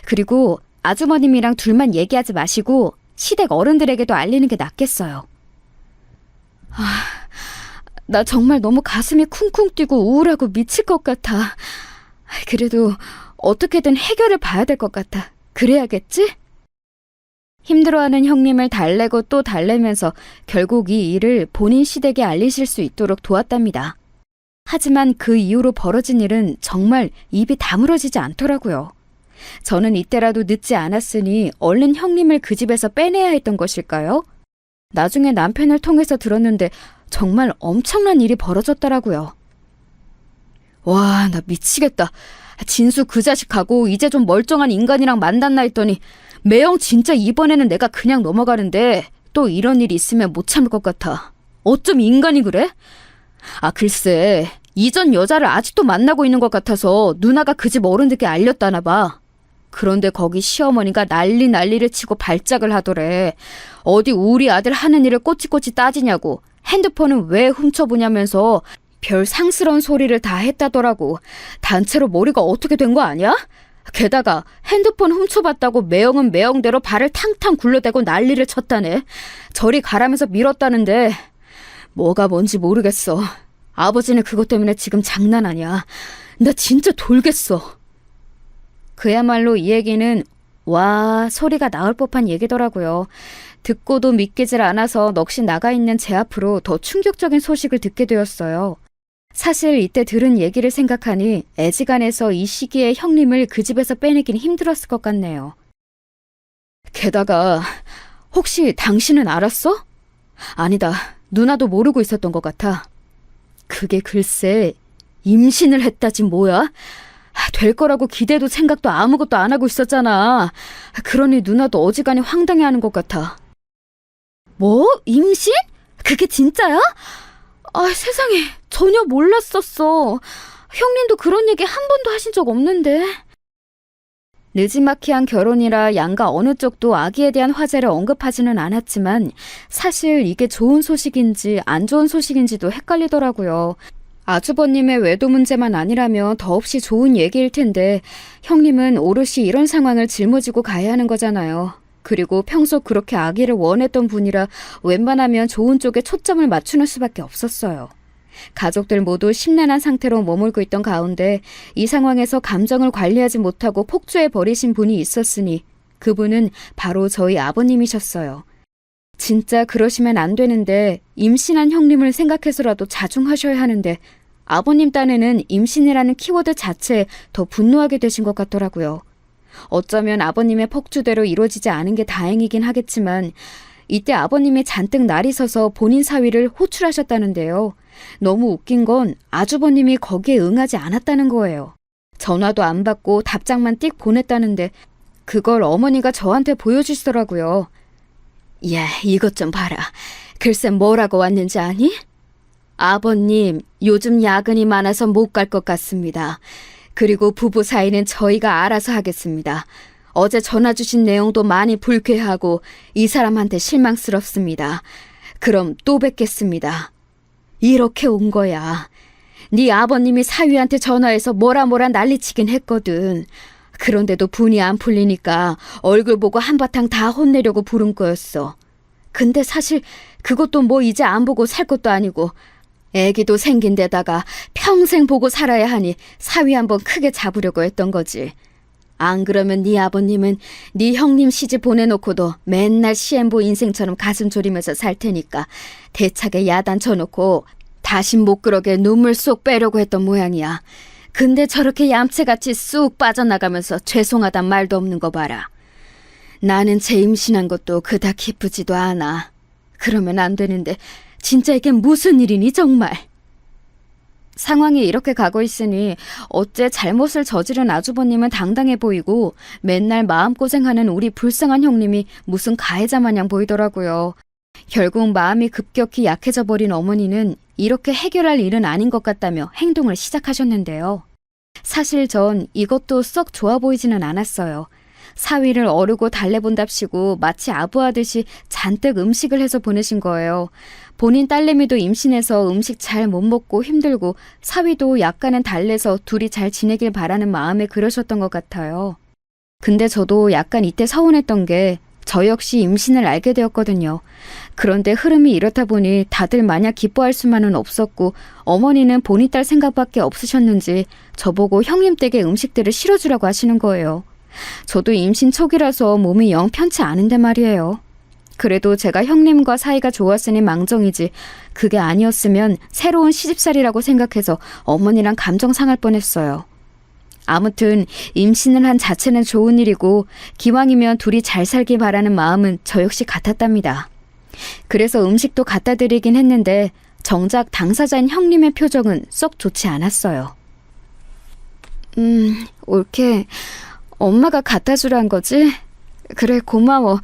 그리고 아주버님이랑 둘만 얘기하지 마시고 시댁 어른들에게도 알리는 게 낫겠어요. 나 정말 너무 가슴이 쿵쿵 뛰고 우울하고 미칠 것 같아. 그래도 어떻게든 해결을 봐야 될 것 같아. 그래야겠지? 힘들어하는 형님을 달래고 또 달래면서 결국 이 일을 본인 시댁에 알리실 수 있도록 도왔답니다. 하지만 그 이후로 벌어진 일은 정말 입이 다물어지지 않더라고요. 저는 이때라도 늦지 않았으니 얼른 형님을 그 집에서 빼내야 했던 것일까요? 나중에 남편을 통해서 들었는데 정말 엄청난 일이 벌어졌더라고요. 와, 나 미치겠다. 진수 그 자식하고 이제 좀 멀쩡한 인간이랑 만났나 했더니 매형 진짜 이번에는 내가 그냥 넘어가는데 또 이런 일이 있으면 못 참을 것 같아. 어쩜 인간이 그래? 글쎄, 이전 여자를 아직도 만나고 있는 것 같아서 누나가 그 집 어른들께 알렸다나 봐. 그런데 거기 시어머니가 난리를 치고 발작을 하더래. 어디 우리 아들 하는 일을 꼬치꼬치 따지냐고. 핸드폰은 왜 훔쳐보냐면서 별 상스러운 소리를 다 했다더라고. 단체로 머리가 어떻게 된 거 아니야? 게다가 핸드폰 훔쳐봤다고 매형은 매형대로 발을 탕탕 굴러대고 난리를 쳤다네. 저리 가라면서 밀었다는데 뭐가 뭔지 모르겠어. 아버지는 그것 때문에 지금 장난 아니야. 나 진짜 돌겠어. 그야말로 이 얘기는 와 소리가 나올 법한 얘기더라고요. 듣고도 믿기질 않아서 넋이 나가 있는 제 앞으로 더 충격적인 소식을 듣게 되었어요. 사실 이때 들은 얘기를 생각하니 애지간해서 이 시기에 형님을 그 집에서 빼내긴 힘들었을 것 같네요. 게다가 혹시 당신은 알았어? 아니다. 누나도 모르고 있었던 것 같아. 그게 글쎄 임신을 했다지 뭐야? 될 거라고 기대도 생각도 아무것도 안 하고 있었잖아. 그러니 누나도 어지간히 황당해하는 것 같아. 뭐? 임신? 그게 진짜야? 세상에 전혀 몰랐었어. 형님도 그런 얘기 한 번도 하신 적 없는데. 느지막이한 결혼이라 양가 어느 쪽도 아기에 대한 화제를 언급하지는 않았지만 사실 이게 좋은 소식인지 안 좋은 소식인지도 헷갈리더라고요. 아주버님의 외도 문제만 아니라면 더없이 좋은 얘기일 텐데 형님은 오롯이 이런 상황을 짊어지고 가야 하는 거잖아요. 그리고 평소 그렇게 아기를 원했던 분이라 웬만하면 좋은 쪽에 초점을 맞추는 수밖에 없었어요. 가족들 모두 심란한 상태로 머물고 있던 가운데 이 상황에서 감정을 관리하지 못하고 폭주해버리신 분이 있었으니 그분은 바로 저희 아버님이셨어요. 진짜 그러시면 안 되는데 임신한 형님을 생각해서라도 자중하셔야 하는데 아버님 딴에는 임신이라는 키워드 자체에 더 분노하게 되신 것 같더라고요. 어쩌면 아버님의 폭주대로 이루어지지 않은 게 다행이긴 하겠지만 이때 아버님이 잔뜩 날이 서서 본인 사위를 호출하셨다는데요. 너무 웃긴 건 아주버님이 거기에 응하지 않았다는 거예요. 전화도 안 받고 답장만 띡 보냈다는데 그걸 어머니가 저한테 보여주시더라고요. 야, 이것 좀 봐라. 글쎄 뭐라고 왔는지 아니? 아버님, 요즘 야근이 많아서 못 갈 것 같습니다. 그리고 부부 사이는 저희가 알아서 하겠습니다. 어제 전화 주신 내용도 많이 불쾌하고 이 사람한테 실망스럽습니다. 그럼 또 뵙겠습니다. 이렇게 온 거야. 네 아버님이 사위한테 전화해서 뭐라 난리치긴 했거든. 그런데도 분이 안 풀리니까 얼굴 보고 한바탕 다 혼내려고 부른 거였어. 근데 사실 그것도 뭐 이제 안 보고 살 것도 아니고 애기도 생긴 데다가 평생 보고 살아야 하니 사위 한번 크게 잡으려고 했던 거지. 안 그러면 네 아버님은 네 형님 시집 보내놓고도 맨날 시엠보 인생처럼 가슴 졸이면서 살 테니까 대차게 야단 쳐놓고 다신 못 그러게 눈물 쏙 빼려고 했던 모양이야. 근데 저렇게 얌체같이 쑥 빠져나가면서 죄송하단 말도 없는 거 봐라. 나는 제 임신한 것도 그닥 기쁘지도 않아. 그러면 안 되는데 진짜 이게 무슨 일이니 정말. 상황이 이렇게 가고 있으니 어째 잘못을 저지른 아주버님은 당당해 보이고 맨날 마음고생하는 우리 불쌍한 형님이 무슨 가해자 마냥 보이더라고요. 결국 마음이 급격히 약해져 버린 어머니는 이렇게 해결할 일은 아닌 것 같다며 행동을 시작하셨는데요. 사실 전 이것도 썩 좋아 보이지는 않았어요. 사위를 어르고 달래본답시고 마치 아부하듯이 잔뜩 음식을 해서 보내신 거예요. 본인 딸내미도 임신해서 음식 잘 못 먹고 힘들고 사위도 약간은 달래서 둘이 잘 지내길 바라는 마음에 그러셨던 것 같아요. 근데 저도 약간 이때 서운했던 게 저 역시 임신을 알게 되었거든요. 그런데 흐름이 이렇다 보니 다들 마냥 기뻐할 수만은 없었고 어머니는 본인 딸 생각밖에 없으셨는지 저보고 형님 댁에 음식들을 실어주라고 하시는 거예요. 저도 임신 초기라서 몸이 영 편치 않은데 말이에요. 그래도 제가 형님과 사이가 좋았으니 망정이지 그게 아니었으면 새로운 시집살이라고 생각해서 어머니랑 감정 상할 뻔했어요. 아무튼 임신을 한 자체는 좋은 일이고 기왕이면 둘이 잘 살길 바라는 마음은 저 역시 같았답니다. 그래서 음식도 갖다 드리긴 했는데 정작 당사자인 형님의 표정은 썩 좋지 않았어요. 옳게 엄마가 갖다 주란 거지? 그래 고마워.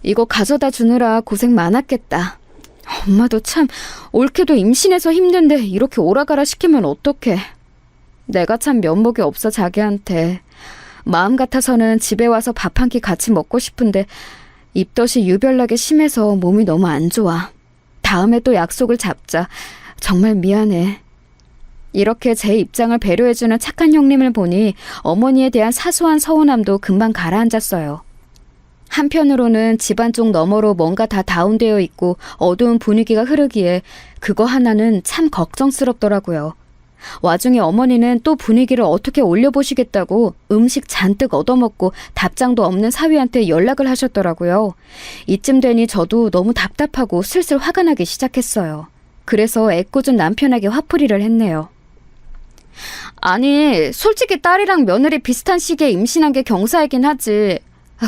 이거 가져다 주느라 고생 많았겠다. 엄마도 참 옳게도 임신해서 힘든데 이렇게 오라가라 시키면 어떡해. 내가 참 면목이 없어 자기한테. 마음 같아서는 집에 와서 밥 한 끼 같이 먹고 싶은데 입덧이 유별나게 심해서 몸이 너무 안 좋아. 다음에 또 약속을 잡자. 정말 미안해. 이렇게 제 입장을 배려해주는 착한 형님을 보니 어머니에 대한 사소한 서운함도 금방 가라앉았어요. 한편으로는 집안 쪽 너머로 뭔가 다 다운되어 있고 어두운 분위기가 흐르기에 그거 하나는 참 걱정스럽더라고요. 와중에 어머니는 또 분위기를 어떻게 올려보시겠다고 음식 잔뜩 얻어먹고 답장도 없는 사위한테 연락을 하셨더라고요. 이쯤 되니 저도 너무 답답하고 슬슬 화가 나기 시작했어요. 그래서 애꿎은 남편에게 화풀이를 했네요. 아니, 솔직히 딸이랑 며느리 비슷한 시기에 임신한 게 경사이긴 하지.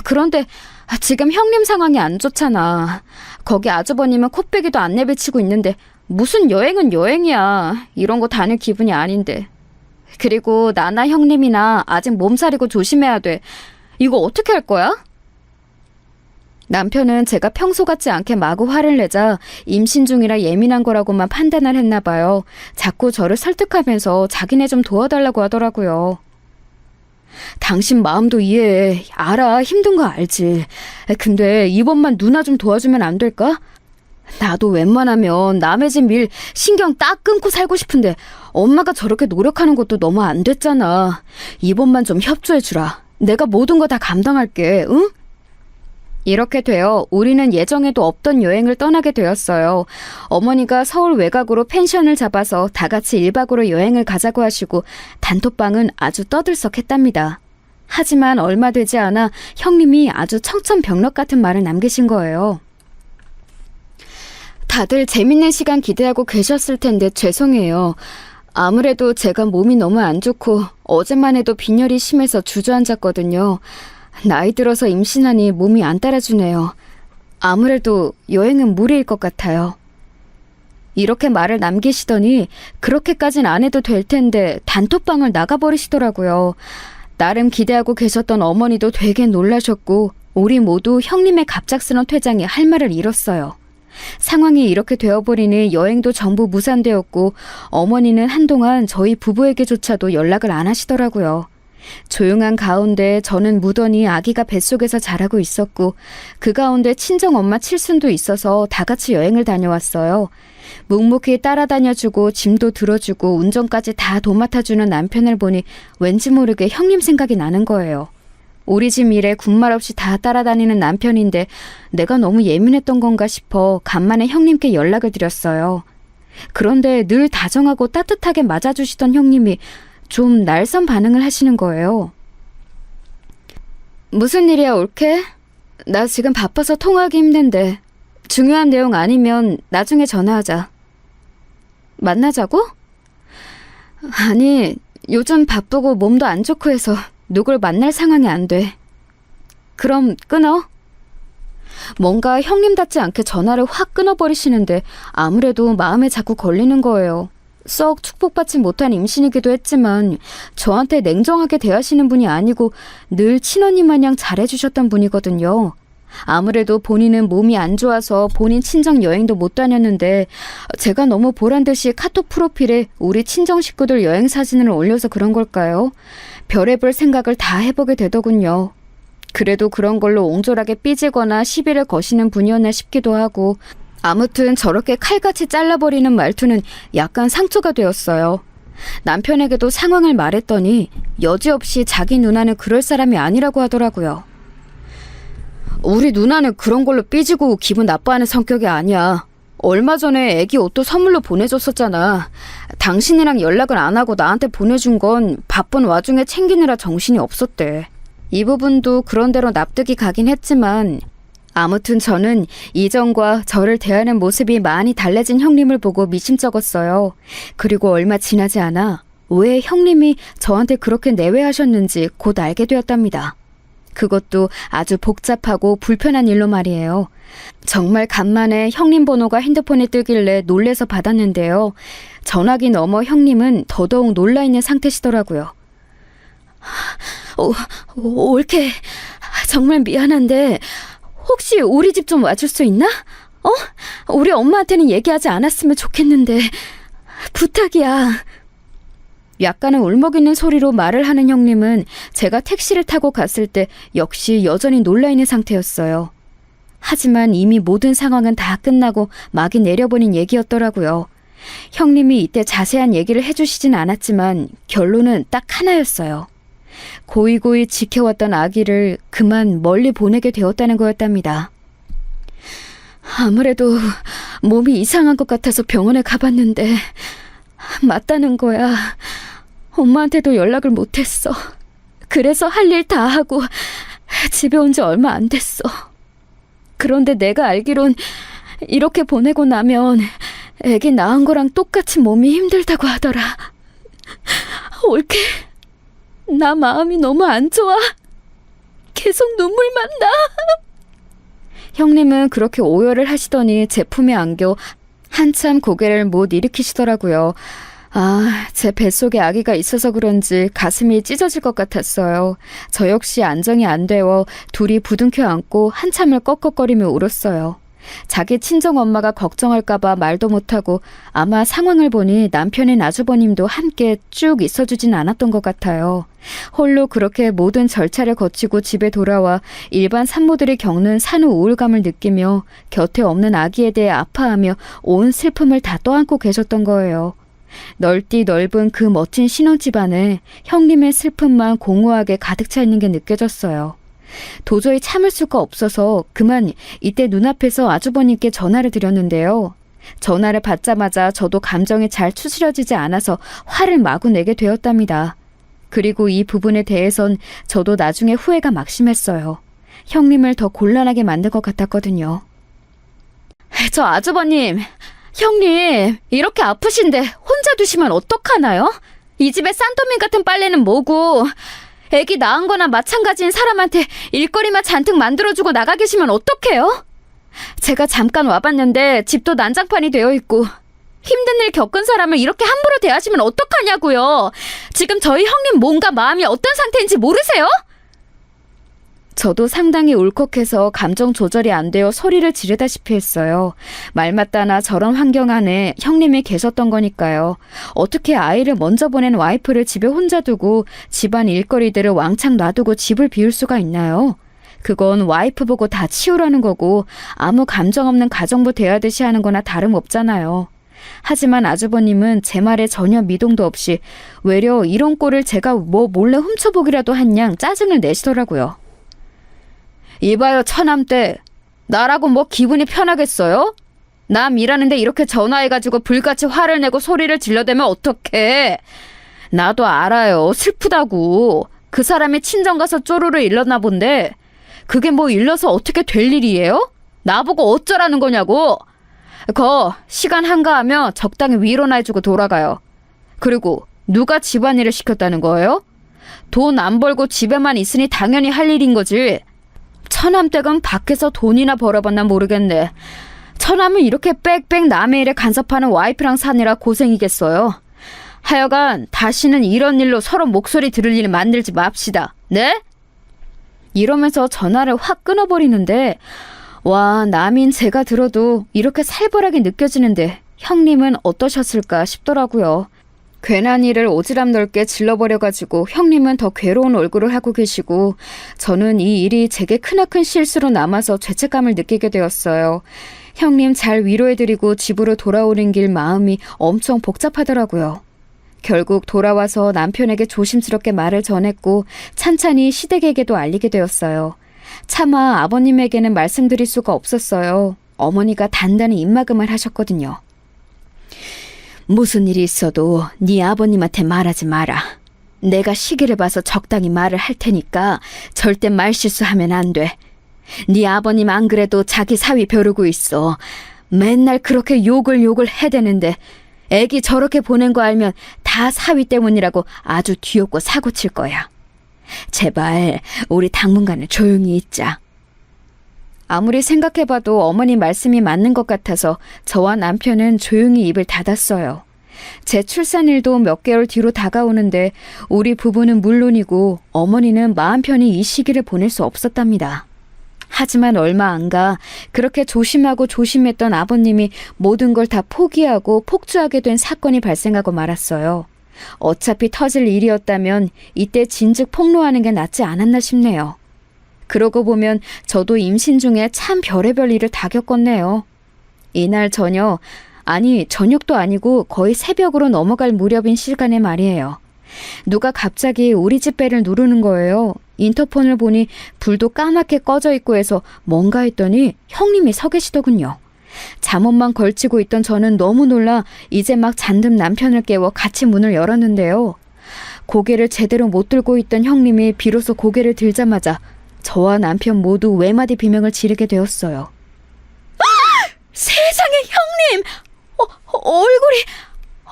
그런데 지금 형님 상황이 안 좋잖아. 거기 아주버님은 코빼기도 안 내비치고 있는데 무슨 여행은 여행이야. 이런 거 다닐 기분이 아닌데. 그리고 나나 형님이나 아직 몸살이고 조심해야 돼. 이거 어떻게 할 거야? 남편은 제가 평소 같지 않게 마구 화를 내자 임신 중이라 예민한 거라고만 판단을 했나 봐요. 자꾸 저를 설득하면서 자기네 좀 도와달라고 하더라고요. 당신 마음도 이해해. 알아. 힘든 거 알지. 근데 이번만 누나 좀 도와주면 안 될까? 나도 웬만하면 남의 집 일 신경 딱 끊고 살고 싶은데 엄마가 저렇게 노력하는 것도 너무 안 됐잖아. 이번만 좀 협조해주라. 내가 모든 거 다 감당할게. 응? 이렇게 되어 우리는 예정에도 없던 여행을 떠나게 되었어요. 어머니가 서울 외곽으로 펜션을 잡아서 다 같이 1박으로 여행을 가자고 하시고 단톡방은 아주 떠들썩했답니다. 하지만 얼마 되지 않아 형님이 아주 청천벽력 같은 말을 남기신 거예요. 다들 재밌는 시간 기대하고 계셨을 텐데 죄송해요. 아무래도 제가 몸이 너무 안 좋고 어제만 해도 빈혈이 심해서 주저앉았거든요. 나이 들어서 임신하니 몸이 안 따라주네요. 아무래도 여행은 무리일 것 같아요. 이렇게 말을 남기시더니 그렇게까진 안 해도 될 텐데 단톡방을 나가버리시더라고요. 나름 기대하고 계셨던 어머니도 되게 놀라셨고 우리 모두 형님의 갑작스런 퇴장에 할 말을 잃었어요. 상황이 이렇게 되어버리니 여행도 전부 무산되었고 어머니는 한동안 저희 부부에게조차도 연락을 안 하시더라고요. 조용한 가운데 저는 무던히 아기가 뱃속에서 자라고 있었고 그 가운데 친정엄마 칠순도 있어서 다 같이 여행을 다녀왔어요. 묵묵히 따라다녀주고 짐도 들어주고 운전까지 다 도맡아주는 남편을 보니 왠지 모르게 형님 생각이 나는 거예요. 우리 집 일에 군말 없이 다 따라다니는 남편인데 내가 너무 예민했던 건가 싶어 간만에 형님께 연락을 드렸어요. 그런데 늘 다정하고 따뜻하게 맞아주시던 형님이 좀 날선 반응을 하시는 거예요. 무슨 일이야, 올케? 나 지금 바빠서 통화하기 힘든데 중요한 내용 아니면 나중에 전화하자. 만나자고? 아니, 요즘 바쁘고 몸도 안 좋고 해서 누굴 만날 상황이 안 돼. 그럼 끊어? 뭔가 형님답지 않게 전화를 확 끊어버리시는데 아무래도 마음에 자꾸 걸리는 거예요. 썩 축복받지 못한 임신이기도 했지만 저한테 냉정하게 대하시는 분이 아니고 늘 친언니 마냥 잘해주셨던 분이거든요. 아무래도 본인은 몸이 안 좋아서 본인 친정 여행도 못 다녔는데 제가 너무 보란듯이 카톡 프로필에 우리 친정 식구들 여행 사진을 올려서 그런 걸까요? 별의별 생각을 다 해보게 되더군요. 그래도 그런 걸로 옹졸하게 삐지거나 시비를 거시는 분이었나 싶기도 하고 아무튼 저렇게 칼같이 잘라버리는 말투는 약간 상처가 되었어요. 남편에게도 상황을 말했더니 여지없이 자기 누나는 그럴 사람이 아니라고 하더라고요. 우리 누나는 그런 걸로 삐지고 기분 나빠하는 성격이 아니야. 얼마 전에 애기 옷도 선물로 보내줬었잖아. 당신이랑 연락을 안 하고 나한테 보내준 건 바쁜 와중에 챙기느라 정신이 없었대. 이 부분도 그런대로 납득이 가긴 했지만 아무튼 저는 이전과 저를 대하는 모습이 많이 달라진 형님을 보고 미심쩍었어요. 그리고 얼마 지나지 않아 왜 형님이 저한테 그렇게 내외하셨는지 곧 알게 되었답니다. 그것도 아주 복잡하고 불편한 일로 말이에요. 정말 간만에 형님 번호가 핸드폰에 뜨길래 놀래서 받았는데요. 전화기 너머 형님은 더더욱 놀라있는 상태시더라고요. 올케, 정말 미안한데 혹시 우리 집 좀 와줄 수 있나? 우리 엄마한테는 얘기하지 않았으면 좋겠는데 부탁이야. 약간은 울먹이는 소리로 말을 하는 형님은 제가 택시를 타고 갔을 때 역시 여전히 놀라있는 상태였어요. 하지만 이미 모든 상황은 다 끝나고 막이 내려버린 얘기였더라고요. 형님이 이때 자세한 얘기를 해주시진 않았지만 결론은 딱 하나였어요. 고이고이 지켜왔던 아기를 그만 멀리 보내게 되었다는 거였답니다. 아무래도 몸이 이상한 것 같아서 병원에 가봤는데 맞다는 거야. 엄마한테도 연락을 못했어. 그래서 할 일 다 하고 집에 온 지 얼마 안 됐어. 그런데 내가 알기론 이렇게 보내고 나면 애기 낳은 거랑 똑같이 몸이 힘들다고 하더라. 올케, 나 마음이 너무 안 좋아. 계속 눈물만 나. 형님은 그렇게 오열을 하시더니 제 품에 안겨 한참 고개를 못 일으키시더라고요. 제 뱃속에 아기가 있어서 그런지 가슴이 찢어질 것 같았어요. 저 역시 안정이 안 되어 둘이 부둥켜 안고 한참을 꺽꺽거리며 울었어요. 자기 친정엄마가 걱정할까봐 말도 못하고 아마 상황을 보니 남편인 아주버님도 함께 쭉 있어주진 않았던 것 같아요. 홀로 그렇게 모든 절차를 거치고 집에 돌아와 일반 산모들이 겪는 산후 우울감을 느끼며 곁에 없는 아기에 대해 아파하며 온 슬픔을 다 떠안고 계셨던 거예요. 넓디 넓은 그 멋진 신혼집 안에 형님의 슬픔만 공허하게 가득 차 있는 게 느껴졌어요. 도저히 참을 수가 없어서 그만 이때 눈앞에서 아주버님께 전화를 드렸는데요. 전화를 받자마자 저도 감정이 잘 추스려지지 않아서 화를 마구 내게 되었답니다. 그리고 이 부분에 대해선 저도 나중에 후회가 막심했어요. 형님을 더 곤란하게 만든 것 같았거든요. 저 아주버님, 형님, 이렇게 아프신데 혼자 두시면 어떡하나요? 이 집에 싼더미 같은 빨래는 뭐고, 애기 낳은 거나 마찬가지인 사람한테 일거리만 잔뜩 만들어주고 나가 계시면 어떡해요? 제가 잠깐 와봤는데 집도 난장판이 되어 있고, 힘든 일 겪은 사람을 이렇게 함부로 대하시면 어떡하냐고요. 지금 저희 형님 몸과 마음이 어떤 상태인지 모르세요? 저도 상당히 울컥해서 감정 조절이 안 되어 소리를 지르다시피 했어요. 말 맞다나 저런 환경 안에 형님이 계셨던 거니까요. 어떻게 아이를 먼저 보낸 와이프를 집에 혼자 두고 집안 일거리들을 왕창 놔두고 집을 비울 수가 있나요? 그건 와이프 보고 다 치우라는 거고 아무 감정 없는 가정부 대하듯이 하는 거나 다름없잖아요. 하지만 아주버님은 제 말에 전혀 미동도 없이 외려 이런 꼴을 제가 뭐 몰래 훔쳐보기라도 한 양 짜증을 내시더라고요. 이봐요, 처남댁. 나라고 뭐 기분이 편하겠어요? 남 일하는데 이렇게 전화해가지고 불같이 화를 내고 소리를 질러대면 어떡해. 나도 알아요. 슬프다고. 그 사람이 친정 가서 쪼르르 일렀나 본데 그게 뭐 일러서 어떻게 될 일이에요? 나보고 어쩌라는 거냐고. 시간 한가하면 적당히 위로나 해주고 돌아가요. 그리고 누가 집안일을 시켰다는 거예요? 돈 안 벌고 집에만 있으니 당연히 할 일인 거지. 처남댁은 밖에서 돈이나 벌어봤나 모르겠네. 처남은 이렇게 빽빽 남의 일에 간섭하는 와이프랑 사느라 고생이겠어요. 하여간 다시는 이런 일로 서로 목소리 들을 일 만들지 맙시다. 네? 이러면서 전화를 확 끊어버리는데 와, 남인 제가 들어도 이렇게 살벌하게 느껴지는데 형님은 어떠셨을까 싶더라고요. 괜한 일을 오지랖 넓게 질러버려가지고 형님은 더 괴로운 얼굴을 하고 계시고 저는 이 일이 제게 크나큰 실수로 남아서 죄책감을 느끼게 되었어요. 형님 잘 위로해드리고 집으로 돌아오는 길 마음이 엄청 복잡하더라고요. 결국 돌아와서 남편에게 조심스럽게 말을 전했고 찬찬히 시댁에게도 알리게 되었어요. 차마 아버님에게는 말씀드릴 수가 없었어요. 어머니가 단단히 입막음을 하셨거든요. 무슨 일이 있어도 네 아버님한테 말하지 마라. 내가 시기를 봐서 적당히 말을 할 테니까 절대 말실수하면 안 돼. 네 아버님 안 그래도 자기 사위 벼르고 있어. 맨날 그렇게 욕을 해대는데 애기 저렇게 보낸 거 알면 다 사위 때문이라고 아주 뒤엎고 사고칠 거야. 제발 우리 당분간은 조용히 있자. 아무리 생각해봐도 어머니 말씀이 맞는 것 같아서 저와 남편은 조용히 입을 닫았어요. 제 출산일도 몇 개월 뒤로 다가오는데 우리 부부는 물론이고 어머니는 마음 편히 이 시기를 보낼 수 없었답니다. 하지만 얼마 안 가 그렇게 조심하고 조심했던 아버님이 모든 걸 다 포기하고 폭주하게 된 사건이 발생하고 말았어요. 어차피 터질 일이었다면 이때 진즉 폭로하는 게 낫지 않았나 싶네요. 그러고 보면 저도 임신 중에 참 별의별 일을 다 겪었네요. 이날 저녁도 아니고 거의 새벽으로 넘어갈 무렵인 시간에 말이에요. 누가 갑자기 우리 집 배를 누르는 거예요. 인터폰을 보니 불도 까맣게 꺼져 있고 해서 뭔가 했더니 형님이 서 계시더군요. 잠옷만 걸치고 있던 저는 너무 놀라 이제 막 잠든 남편을 깨워 같이 문을 열었는데요. 고개를 제대로 못 들고 있던 형님이 비로소 고개를 들자마자 저와 남편 모두 외마디 비명을 지르게 되었어요. 세상에 형님!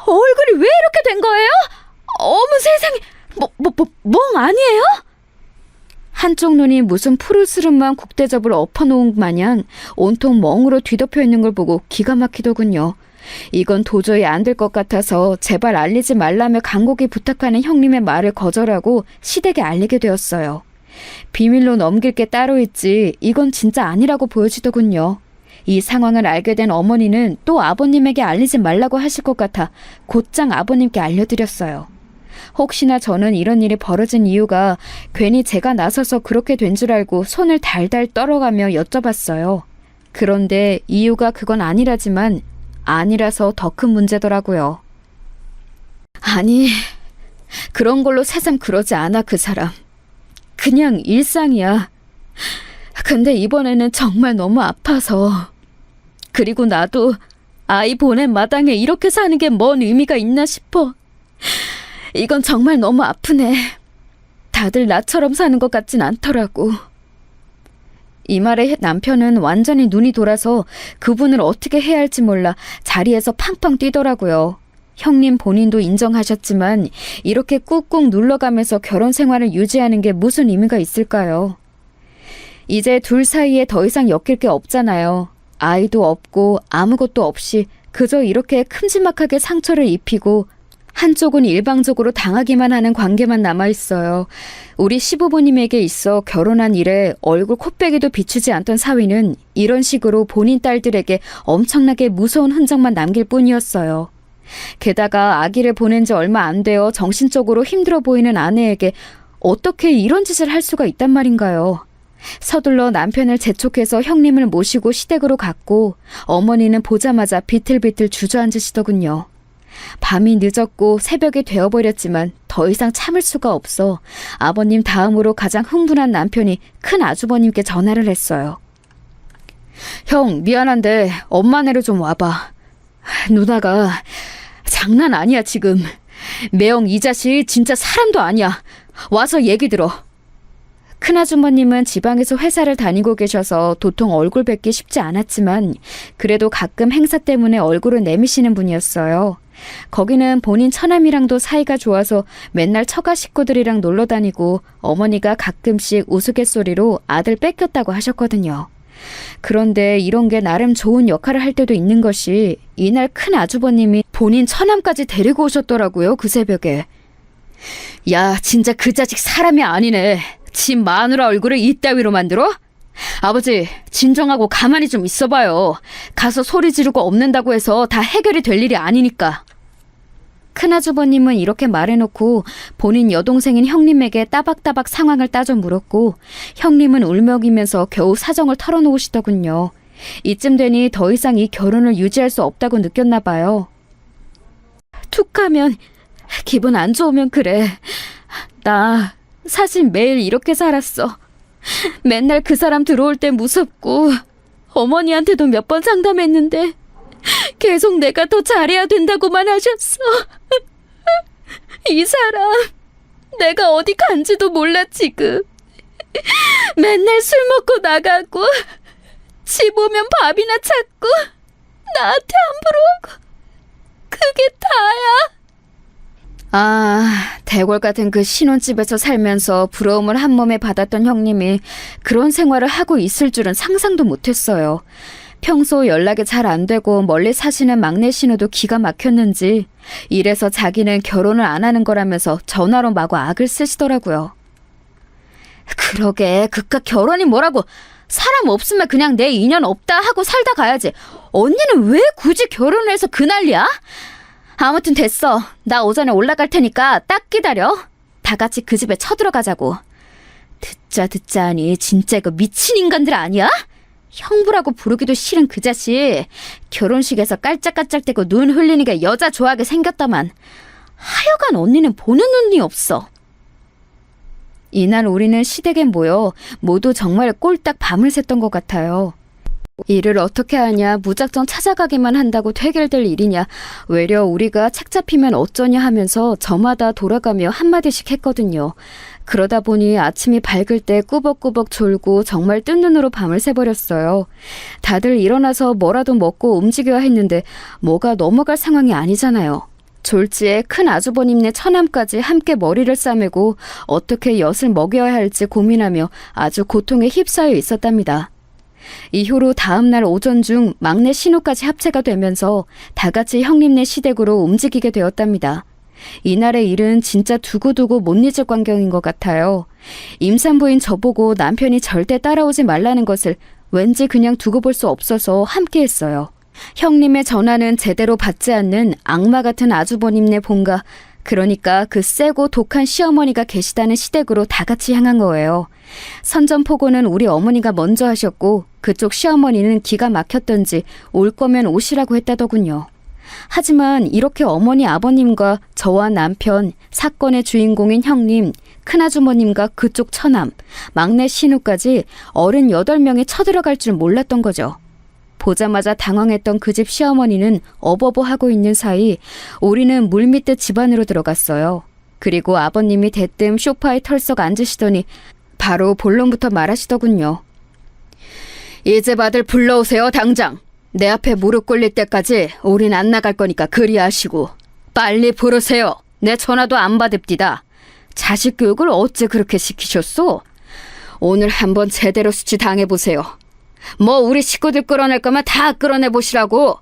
얼굴이 왜 이렇게 된 거예요? 어머 세상에! 멍 아니에요? 한쪽 눈이 무슨 푸르스름한 국대접을 엎어놓은 마냥 온통 멍으로 뒤덮여 있는 걸 보고 기가 막히더군요. 이건 도저히 안 될 것 같아서 제발 알리지 말라며 간곡히 부탁하는 형님의 말을 거절하고 시댁에 알리게 되었어요. 비밀로 넘길 게 따로 있지 이건 진짜 아니라고 보여지더군요. 이 상황을 알게 된 어머니는 또 아버님에게 알리지 말라고 하실 것 같아 곧장 아버님께 알려드렸어요. 혹시나 저는 이런 일이 벌어진 이유가 괜히 제가 나서서 그렇게 된 줄 알고 손을 달달 떨어가며 여쭤봤어요. 그런데 이유가 그건 아니라지만 아니라서 더 큰 문제더라고요. 아니, 그런 걸로 새삼 그러지 않아 그 사람. 그냥 일상이야. 근데 이번에는 정말 너무 아파서. 그리고 나도 아이 보낸 마당에 이렇게 사는 게 뭔 의미가 있나 싶어. 이건 정말 너무 아프네. 다들 나처럼 사는 것 같진 않더라고. 이 말에 남편은 완전히 눈이 돌아서 그분을 어떻게 해야 할지 몰라 자리에서 팡팡 뛰더라고요. 형님 본인도 인정하셨지만 이렇게 꾹꾹 눌러가면서 결혼 생활을 유지하는 게 무슨 의미가 있을까요? 이제 둘 사이에 더 이상 엮일 게 없잖아요. 아이도 없고 아무것도 없이 그저 이렇게 큼지막하게 상처를 입히고 한쪽은 일방적으로 당하기만 하는 관계만 남아있어요. 우리 시부모님에게 있어 결혼한 이래 얼굴 코빼기도 비추지 않던 사위는 이런 식으로 본인 딸들에게 엄청나게 무서운 흔적만 남길 뿐이었어요. 게다가 아기를 보낸 지 얼마 안 되어 정신적으로 힘들어 보이는 아내에게 어떻게 이런 짓을 할 수가 있단 말인가요? 서둘러 남편을 재촉해서 형님을 모시고 시댁으로 갔고 어머니는 보자마자 비틀비틀 주저앉으시더군요. 밤이 늦었고 새벽이 되어버렸지만 더 이상 참을 수가 없어 아버님 다음으로 가장 흥분한 남편이 큰 아주버님께 전화를 했어요. 형, 미안한데 엄마네로 좀 와봐. 누나가 장난 아니야 지금. 매형 이 자식 진짜 사람도 아니야. 와서 얘기 들어. 큰아주머님은 지방에서 회사를 다니고 계셔서 도통 얼굴 뵙기 쉽지 않았지만 그래도 가끔 행사 때문에 얼굴을 내미시는 분이었어요. 거기는 본인 처남이랑도 사이가 좋아서 맨날 처가 식구들이랑 놀러 다니고 어머니가 가끔씩 우스갯소리로 아들 뺏겼다고 하셨거든요. 그런데 이런 게 나름 좋은 역할을 할 때도 있는 것이 이날 큰 아주버님이 본인 처남까지 데리고 오셨더라고요. 그 새벽에. 야, 진짜 그 자식 사람이 아니네. 지 마누라 얼굴을 이따위로 만들어? 아버지, 진정하고 가만히 좀 있어봐요. 가서 소리 지르고 없는다고 해서 다 해결이 될 일이 아니니까. 큰아주버님은 이렇게 말해놓고 본인 여동생인 형님에게 따박따박 상황을 따져 물었고 형님은 울먹이면서 겨우 사정을 털어놓으시더군요. 이쯤 되니 더 이상 이 결혼을 유지할 수 없다고 느꼈나 봐요. 툭하면 기분 안 좋으면 그래. 나 사실 매일 이렇게 살았어. 맨날 그 사람 들어올 때 무섭고 어머니한테도 몇 번 상담했는데 계속 내가 더 잘해야 된다고만 하셨어. 이 사람 내가 어디 간지도 몰라 지금. 맨날 술 먹고 나가고 집 오면 밥이나 찾고 나한테 함부로 하고 그게 다야. 아, 대골 같은 그 신혼집에서 살면서 부러움을 한 몸에 받았던 형님이 그런 생활을 하고 있을 줄은 상상도 못했어요. 평소 연락이 잘 안 되고 멀리 사시는 막내 신우도 기가 막혔는지 이래서 자기는 결혼을 안 하는 거라면서 전화로 마구 악을 쓰시더라고요. 그러게, 그깟 결혼이 뭐라고. 사람 없으면 그냥 내 인연 없다 하고 살다 가야지. 언니는 왜 굳이 결혼을 해서 그 난리야? 아무튼 됐어. 나 오전에 올라갈 테니까 딱 기다려. 다 같이 그 집에 쳐들어가자고. 듣자 하니 진짜 이거 미친 인간들 아니야? 형부라고 부르기도 싫은 그 자식. 결혼식에서 깔짝깔짝대고 눈 흘리니까 여자 좋아하게 생겼다만. 하여간 언니는 보는 눈이 없어. 이날 우리는 시댁에 모여 모두 정말 꼴딱 밤을 샜던 것 같아요. 일을 어떻게 하냐, 무작정 찾아가기만 한다고 해결될 일이냐, 외려 우리가 책 잡히면 어쩌냐 하면서 저마다 돌아가며 한마디씩 했거든요. 그러다 보니 아침이 밝을 때 꾸벅꾸벅 졸고 정말 뜬 눈으로 밤을 새버렸어요. 다들 일어나서 뭐라도 먹고 움직여야 했는데 뭐가 넘어갈 상황이 아니잖아요. 졸지에 큰 아주버님네 처남까지 함께 머리를 싸매고 어떻게 엿을 먹여야 할지 고민하며 아주 고통에 휩싸여 있었답니다. 이후로 다음날 오전 중 막내 신우까지 합체가 되면서 다 같이 형님네 시댁으로 움직이게 되었답니다. 이날의 일은 진짜 두고두고 못 잊을 광경인 것 같아요. 임산부인 저보고 남편이 절대 따라오지 말라는 것을 왠지 그냥 두고 볼 수 없어서 함께했어요. 형님의 전화는 제대로 받지 않는 악마 같은 아주버님네 본가, 그러니까 그 세고 독한 시어머니가 계시다는 시댁으로 다 같이 향한 거예요. 선전포고는 우리 어머니가 먼저 하셨고 그쪽 시어머니는 기가 막혔던지 올 거면 오시라고 했다더군요. 하지만 이렇게 어머니 아버님과 저와 남편, 사건의 주인공인 형님, 큰아주머님과 그쪽 처남, 막내 신우까지 어른 8명이 쳐들어갈 줄 몰랐던 거죠. 보자마자 당황했던 그 집 시어머니는 어버버하고 있는 사이 우리는 물밀듯 집 안으로 들어갔어요. 그리고 아버님이 대뜸 소파에 털썩 앉으시더니 바로 본론부터 말하시더군요. 이제 아들 불러오세요, 당장. 내 앞에 무릎 꿇릴 때까지 우린 안 나갈 거니까 그리하시고. 빨리 부르세요. 내 전화도 안 받읍디다. 자식 교육을 어째 그렇게 시키셨소? 오늘 한번 제대로 수치 당해보세요. 뭐 우리 식구들 끌어낼 거면 다 끌어내보시라고.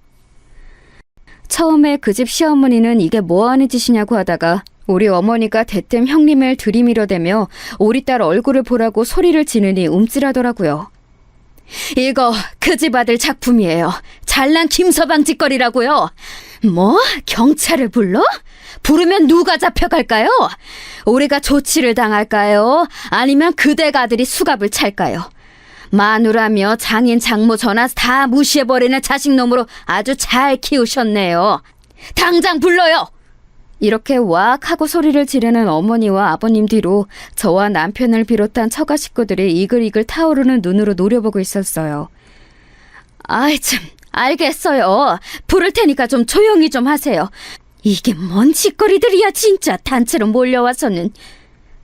처음에 그 집 시어머니는 이게 뭐하는 짓이냐고 하다가 우리 어머니가 대뜸 형님을 들이밀어대며 우리 딸 얼굴을 보라고 소리를 지르니 움찔하더라고요. 이거 그 집 아들 작품이에요. 잘난 김서방 짓거리라고요. 뭐? 경찰을 불러? 부르면 누가 잡혀갈까요? 우리가 조치를 당할까요? 아니면 그댁 아들이 수갑을 찰까요? 마누라며 장인 장모 전화 다 무시해버리는 자식놈으로 아주 잘 키우셨네요. 당장 불러요! 이렇게 와악 하고 소리를 지르는 어머니와 아버님 뒤로 저와 남편을 비롯한 처가 식구들이 이글이글 타오르는 눈으로 노려보고 있었어요. 아이 참, 알겠어요. 부를 테니까 좀 조용히 좀 하세요. 이게 뭔 짓거리들이야 진짜 단체로 몰려와서는.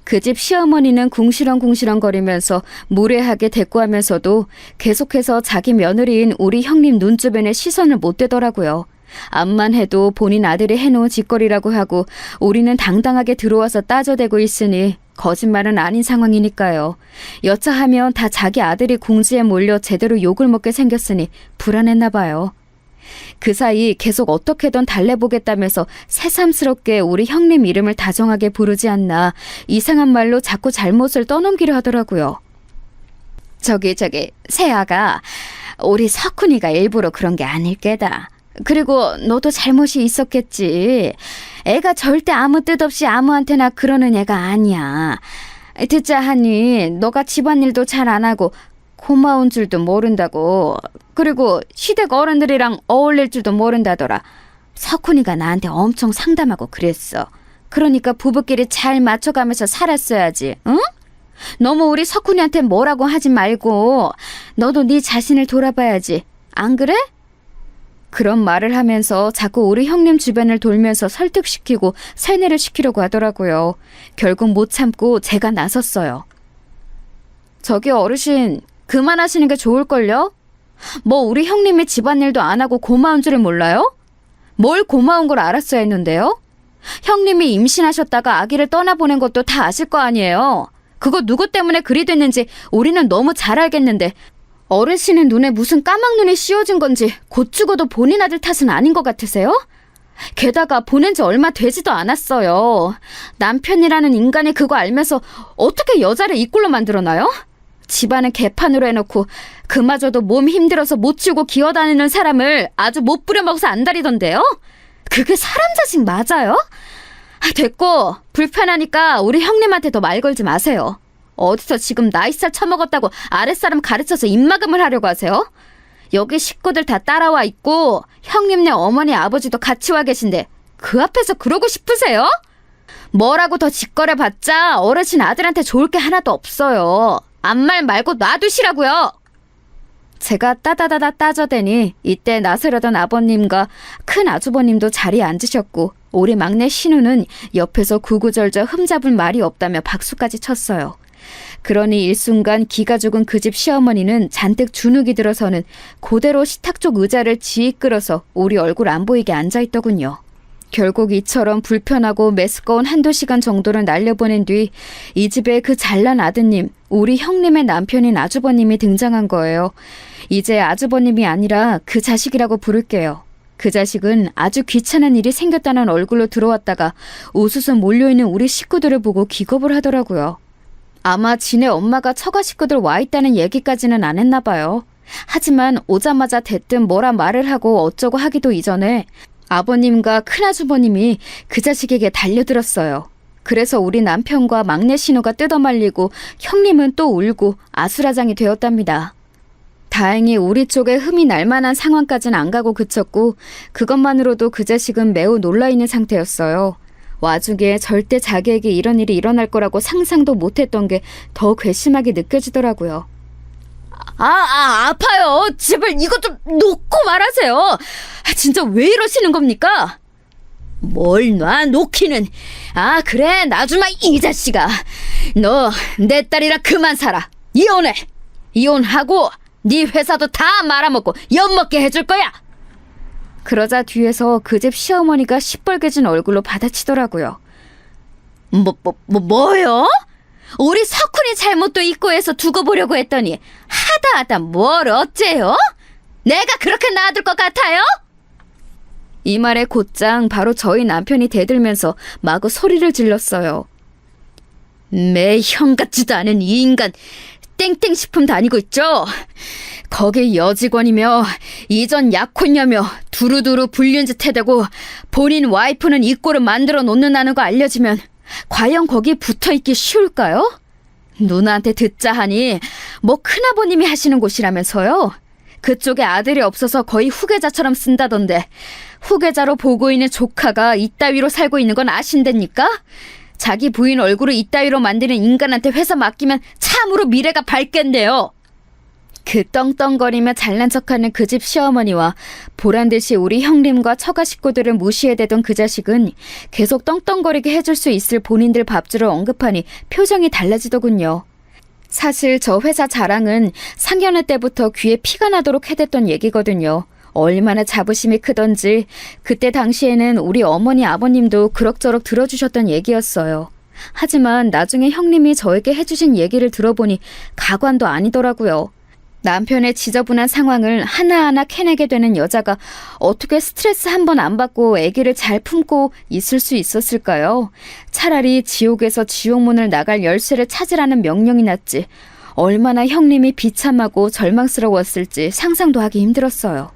그 집 시어머니는 궁시렁궁시렁 거리면서 무례하게 대꾸하면서도 계속해서 자기 며느리인 우리 형님 눈주변에 시선을 못 대더라고요. 암만 해도 본인 아들이 해놓은 짓거리라고 하고 우리는 당당하게 들어와서 따져대고 있으니 거짓말은 아닌 상황이니까요. 여차하면 다 자기 아들이 궁지에 몰려 제대로 욕을 먹게 생겼으니 불안했나 봐요. 그 사이 계속 어떻게든 달래보겠다면서 새삼스럽게 우리 형님 이름을 다정하게 부르지 않나 이상한 말로 자꾸 잘못을 떠넘기려 하더라고요. 저기 세아가 우리 석훈이가 일부러 그런 게 아닐 게다. 그리고 너도 잘못이 있었겠지. 애가 절대 아무 뜻 없이 아무한테나 그러는 애가 아니야. 듣자 하니 너가 집안일도 잘 안 하고 고마운 줄도 모른다고. 그리고 시댁 어른들이랑 어울릴 줄도 모른다더라. 석훈이가 나한테 엄청 상담하고 그랬어. 그러니까 부부끼리 잘 맞춰가면서 살았어야지. 응? 너무 우리 석훈이한테 뭐라고 하지 말고 너도 네 자신을 돌아봐야지. 안 그래? 그런 말을 하면서 자꾸 우리 형님 주변을 돌면서 설득시키고 세뇌를 시키려고 하더라고요. 결국 못 참고 제가 나섰어요. 저기 어르신, 그만하시는 게 좋을걸요? 뭐 우리 형님이 집안일도 안 하고 고마운 줄을 몰라요? 뭘 고마운 걸 알았어야 했는데요? 형님이 임신하셨다가 아기를 떠나보낸 것도 다 아실 거 아니에요. 그거 누구 때문에 그리 됐는지 우리는 너무 잘 알겠는데 어르신의 눈에 무슨 까막눈이 씌워진 건지 곧 죽어도 본인 아들 탓은 아닌 것 같으세요? 게다가 보낸 지 얼마 되지도 않았어요. 남편이라는 인간이 그거 알면서 어떻게 여자를 이 꼴로 만들어놔요? 집안은 개판으로 해놓고 그마저도 몸 힘들어서 못 치우고 기어다니는 사람을 아주 못 부려먹어서 안달이던데요? 그게 사람 자식 맞아요? 됐고 불편하니까 우리 형님한테 더 말 걸지 마세요. 어디서 지금 나이살 처먹었다고 아랫사람 가르쳐서 입막음을 하려고 하세요? 여기 식구들 다 따라와 있고 형님네 어머니 아버지도 같이 와 계신데 그 앞에서 그러고 싶으세요? 뭐라고 더 짓거려봤자 어르신 아들한테 좋을 게 하나도 없어요. 암말 말고 놔두시라고요. 제가 따다다다 따져대니 이때 나서려던 아버님과 큰 아주버님도 자리에 앉으셨고 우리 막내 신우는 옆에서 구구절절 흠잡을 말이 없다며 박수까지 쳤어요. 그러니 일순간 기가 죽은 그 집 시어머니는 잔뜩 주눅이 들어서는 그대로 식탁 쪽 의자를 지익 끌어서 우리 얼굴 안 보이게 앉아있더군요. 결국 이처럼 불편하고 메스꺼운 한두 시간 정도를 날려보낸 뒤 이 집에 그 잘난 아드님, 우리 형님의 남편인 아주버님이 등장한 거예요. 이제 아주버님이 아니라 그 자식이라고 부를게요. 그 자식은 아주 귀찮은 일이 생겼다는 얼굴로 들어왔다가 우수수 몰려있는 우리 식구들을 보고 기겁을 하더라고요. 아마 지네 엄마가 처가 식구들 와 있다는 얘기까지는 안 했나 봐요. 하지만 오자마자 대뜸 뭐라 말을 하고 어쩌고 하기도 이전에 아버님과 큰아주버님이 그 자식에게 달려들었어요. 그래서 우리 남편과 막내 신우가 뜯어말리고 형님은 또 울고 아수라장이 되었답니다. 다행히 우리 쪽에 흠이 날 만한 상황까지는 안 가고 그쳤고 그것만으로도 그 자식은 매우 놀라있는 상태였어요. 와중에 절대 자기에게 이런 일이 일어날 거라고 상상도 못했던 게 더 괘씸하게 느껴지더라고요. 아파요. 제발 이것 좀 놓고 말하세요. 진짜 왜 이러시는 겁니까? 뭘 놔 놓기는. 그래 나주마 이 자식아. 너 내 딸이라 그만 살아. 이혼해. 이혼하고 네 회사도 다 말아먹고 엿먹게 해줄 거야. 그러자 뒤에서 그 집 시어머니가 시뻘개진 얼굴로 받아치더라고요. 뭐요? 우리 석훈이 잘못도 있고 해서 두고 보려고 했더니 하다 뭘 어째요? 내가 그렇게 놔둘 것 같아요? 이 말에 곧장 바로 저희 남편이 대들면서 마구 소리를 질렀어요. 매 형 같지도 않은 이 인간 땡땡식품 다니고 있죠? 거기 여직원이며 이전 약혼녀며 두루두루 불륜 짓 해대고 본인 와이프는 이 꼴을 만들어 놓는다는 거 알려지면 과연 거기 붙어있기 쉬울까요? 누나한테 듣자 하니 뭐 큰아버님이 하시는 곳이라면서요? 그쪽에 아들이 없어서 거의 후계자처럼 쓴다던데 후계자로 보고 있는 조카가 이따위로 살고 있는 건 아신답니까? 자기 부인 얼굴을 이따위로 만드는 인간한테 회사 맡기면 참으로 미래가 밝겠네요. 그 떵떵거리며 잘난 척하는 그 집 시어머니와 보란듯이 우리 형님과 처가 식구들을 무시해대던 그 자식은 계속 떵떵거리게 해줄 수 있을 본인들 밥줄을 언급하니 표정이 달라지더군요. 사실 저 회사 자랑은 상견례 때부터 귀에 피가 나도록 해댔던 얘기거든요. 얼마나 자부심이 크던지 그때 당시에는 우리 어머니 아버님도 그럭저럭 들어주셨던 얘기였어요. 하지만 나중에 형님이 저에게 해주신 얘기를 들어보니 가관도 아니더라고요. 남편의 지저분한 상황을 하나하나 캐내게 되는 여자가 어떻게 스트레스 한 번 안 받고 아기를 잘 품고 있을 수 있었을까요? 차라리 지옥에서 지옥문을 나갈 열쇠를 찾으라는 명령이 났지. 얼마나 형님이 비참하고 절망스러웠을지 상상도 하기 힘들었어요.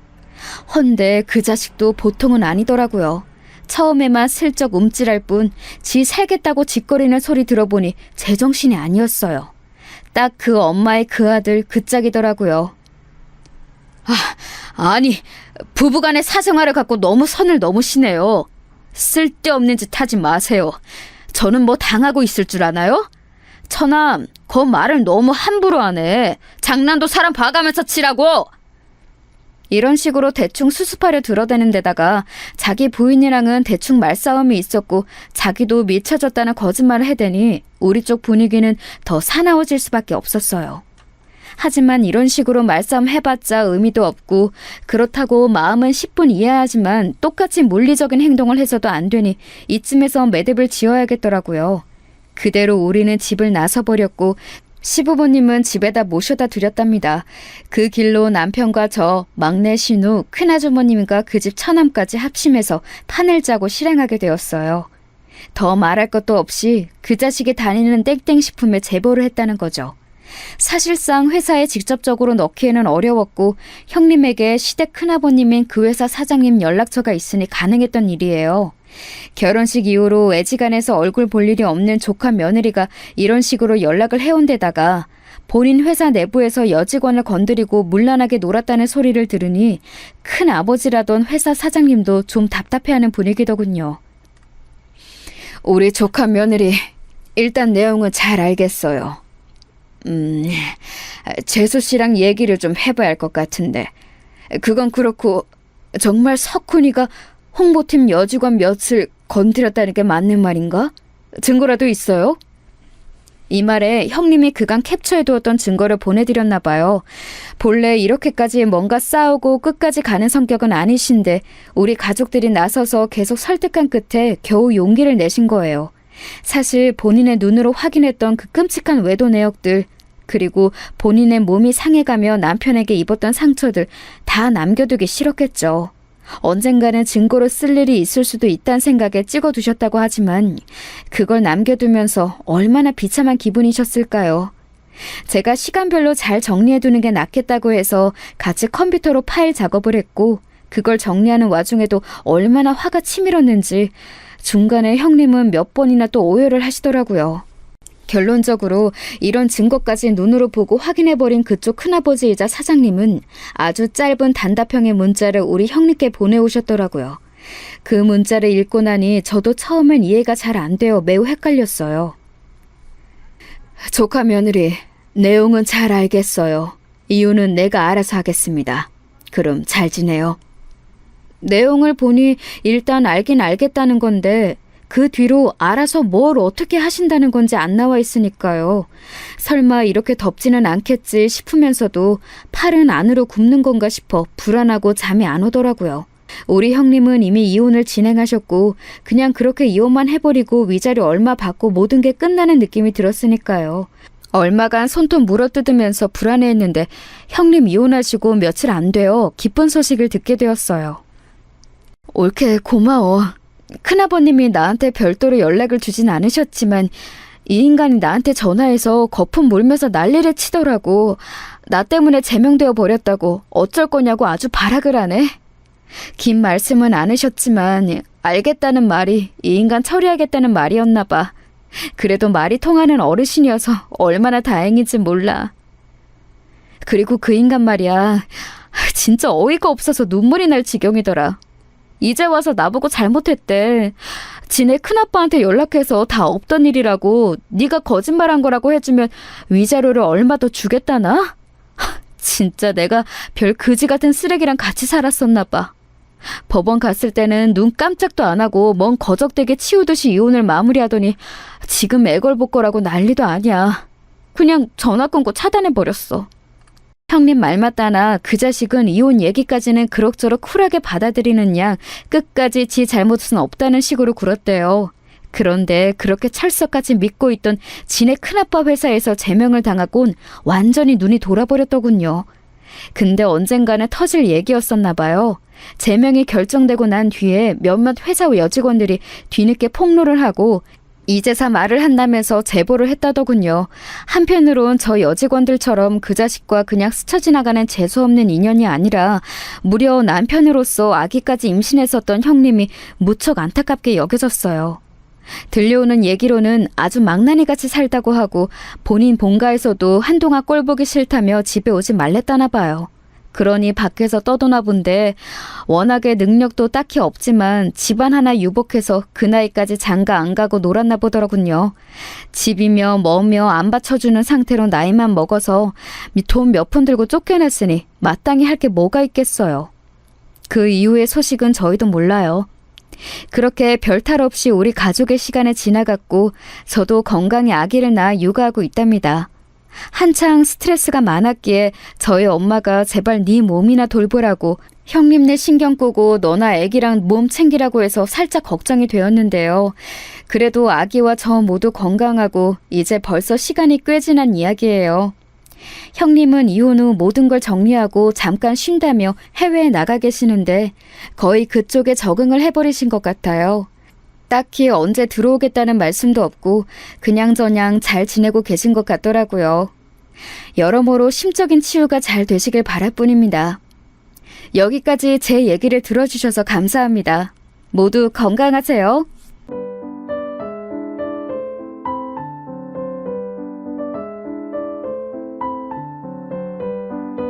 헌데 그 자식도 보통은 아니더라고요. 처음에만 슬쩍 움찔할 뿐 지 살겠다고 짓거리는 소리 들어보니 제정신이 아니었어요. 딱 그 엄마의 그 아들 그 짝이더라고요. 아니 부부간의 사생활을 갖고 너무 선을 넘으시네요. 쓸데없는 짓 하지 마세요. 저는 뭐 당하고 있을 줄 아나요? 처남 그 말을 너무 함부로 하네. 장난도 사람 봐가면서 치라고. 이런 식으로 대충 수습하려 들어대는 데다가 자기 부인이랑은 대충 말싸움이 있었고 자기도 미쳐졌다는 거짓말을 해대니 우리 쪽 분위기는 더 사나워질 수밖에 없었어요. 하지만 이런 식으로 말싸움 해봤자 의미도 없고 그렇다고 마음은 10분 이해하지만 똑같이 물리적인 행동을 해서도 안 되니 이쯤에서 매듭을 지어야겠더라고요. 그대로 우리는 집을 나서버렸고 시부모님은 집에다 모셔다 드렸답니다. 그 길로 남편과 저, 막내 신우, 큰아주머님과 그 집 처남까지 합심해서 판을 짜고 실행하게 되었어요. 더 말할 것도 없이 그 자식이 다니는 땡땡식품에 제보를 했다는 거죠. 사실상 회사에 직접적으로 넣기에는 어려웠고 형님에게 시댁 큰아버님인 그 회사 사장님 연락처가 있으니 가능했던 일이에요. 결혼식 이후로 애지간해서 얼굴 볼 일이 없는 조카 며느리가 이런 식으로 연락을 해온 데다가 본인 회사 내부에서 여직원을 건드리고 문란하게 놀았다는 소리를 들으니 큰 아버지라던 회사 사장님도 좀 답답해하는 분위기더군요. 우리 조카 며느리 일단 내용은 잘 알겠어요. 재수 씨랑 얘기를 좀 해봐야 할 것 같은데 그건 그렇고 정말 석훈이가 홍보팀 여직원 몇을 건드렸다는 게 맞는 말인가? 증거라도 있어요? 이 말에 형님이 그간 캡처해두었던 증거를 보내드렸나 봐요. 본래 이렇게까지 뭔가 싸우고 끝까지 가는 성격은 아니신데 우리 가족들이 나서서 계속 설득한 끝에 겨우 용기를 내신 거예요. 사실 본인의 눈으로 확인했던 그 끔찍한 외도 내역들 그리고 본인의 몸이 상해가며 남편에게 입었던 상처들 다 남겨두기 싫었겠죠. 언젠가는 증거로 쓸 일이 있을 수도 있다는 생각에 찍어두셨다고 하지만 그걸 남겨두면서 얼마나 비참한 기분이셨을까요? 제가 시간별로 잘 정리해두는 게 낫겠다고 해서 같이 컴퓨터로 파일 작업을 했고 그걸 정리하는 와중에도 얼마나 화가 치밀었는지 중간에 형님은 몇 번이나 또 오열을 하시더라고요. 결론적으로 이런 증거까지 눈으로 보고 확인해버린 그쪽 큰아버지이자 사장님은 아주 짧은 단답형의 문자를 우리 형님께 보내오셨더라고요. 그 문자를 읽고 나니 저도 처음엔 이해가 잘 안 되어 매우 헷갈렸어요. 조카 며느리, 내용은 잘 알겠어요. 이유는 내가 알아서 하겠습니다. 그럼 잘 지내요. 내용을 보니 일단 알긴 알겠다는 건데 그 뒤로 알아서 뭘 어떻게 하신다는 건지 안 나와 있으니까요. 설마 이렇게 덥지는 않겠지 싶으면서도 팔은 안으로 굽는 건가 싶어 불안하고 잠이 안 오더라고요. 우리 형님은 이미 이혼을 진행하셨고 그냥 그렇게 이혼만 해버리고 위자료 얼마 받고 모든 게 끝나는 느낌이 들었으니까요. 얼마간 손톱 물어뜯으면서 불안해했는데 형님 이혼하시고 며칠 안 되어 기쁜 소식을 듣게 되었어요. 올케 고마워. 큰아버님이 나한테 별도로 연락을 주진 않으셨지만 이 인간이 나한테 전화해서 거품 물면서 난리를 치더라고. 나 때문에 제명되어 버렸다고 어쩔 거냐고 아주 발악을 하네. 긴 말씀은 않으셨지만 알겠다는 말이 이 인간 처리하겠다는 말이었나 봐. 그래도 말이 통하는 어르신이어서 얼마나 다행인지 몰라. 그리고 그 인간 말이야. 진짜 어이가 없어서 눈물이 날 지경이더라. 이제 와서 나보고 잘못했대. 지네 큰아빠한테 연락해서 다 없던 일이라고 네가 거짓말한 거라고 해주면 위자료를 얼마 더 주겠다나? 진짜 내가 별 그지 같은 쓰레기랑 같이 살았었나 봐. 법원 갔을 때는 눈 깜짝도 안 하고 멍 거적대게 치우듯이 이혼을 마무리하더니 지금 애걸복걸하고 난리도 아니야. 그냥 전화 끊고 차단해버렸어. 형님 말 맞다나 그 자식은 이혼 얘기까지는 그럭저럭 쿨하게 받아들이는 양 끝까지 지 잘못은 없다는 식으로 굴었대요. 그런데 그렇게 철석같이 믿고 있던 지네 큰아빠 회사에서 제명을 당하곤 완전히 눈이 돌아버렸더군요. 근데 언젠가는 터질 얘기였었나 봐요. 제명이 결정되고 난 뒤에 몇몇 회사 여직원들이 뒤늦게 폭로를 하고 이제사 말을 한다면서 제보를 했다더군요. 한편으론 저 여직원들처럼 그 자식과 그냥 스쳐 지나가는 재수없는 인연이 아니라 무려 남편으로서 아기까지 임신했었던 형님이 무척 안타깝게 여겨졌어요. 들려오는 얘기로는 아주 망나니같이 살다고 하고 본인 본가에서도 한동안 꼴보기 싫다며 집에 오지 말랬다나 봐요. 그러니 밖에서 떠도나 본데 워낙에 능력도 딱히 없지만 집안 하나 유복해서 그 나이까지 장가 안 가고 놀았나 보더라군요. 집이며 뭐며 안 받쳐주는 상태로 나이만 먹어서 돈 몇 푼 들고 쫓겨났으니 마땅히 할 게 뭐가 있겠어요. 그 이후의 소식은 저희도 몰라요. 그렇게 별탈 없이 우리 가족의 시간이 지나갔고 저도 건강히 아기를 낳아 육아하고 있답니다. 한창 스트레스가 많았기에 저희 엄마가 제발 네 몸이나 돌보라고 형님네 신경 끄고 너나 애기랑 몸 챙기라고 해서 살짝 걱정이 되었는데요. 그래도 아기와 저 모두 건강하고 이제 벌써 시간이 꽤 지난 이야기예요. 형님은 이혼 후 모든 걸 정리하고 잠깐 쉰다며 해외에 나가 계시는데 거의 그쪽에 적응을 해버리신 것 같아요. 딱히 언제 들어오겠다는 말씀도 없고 그냥저냥 잘 지내고 계신 것 같더라고요. 여러모로 심적인 치유가 잘 되시길 바랄 뿐입니다. 여기까지 제 얘기를 들어주셔서 감사합니다. 모두 건강하세요.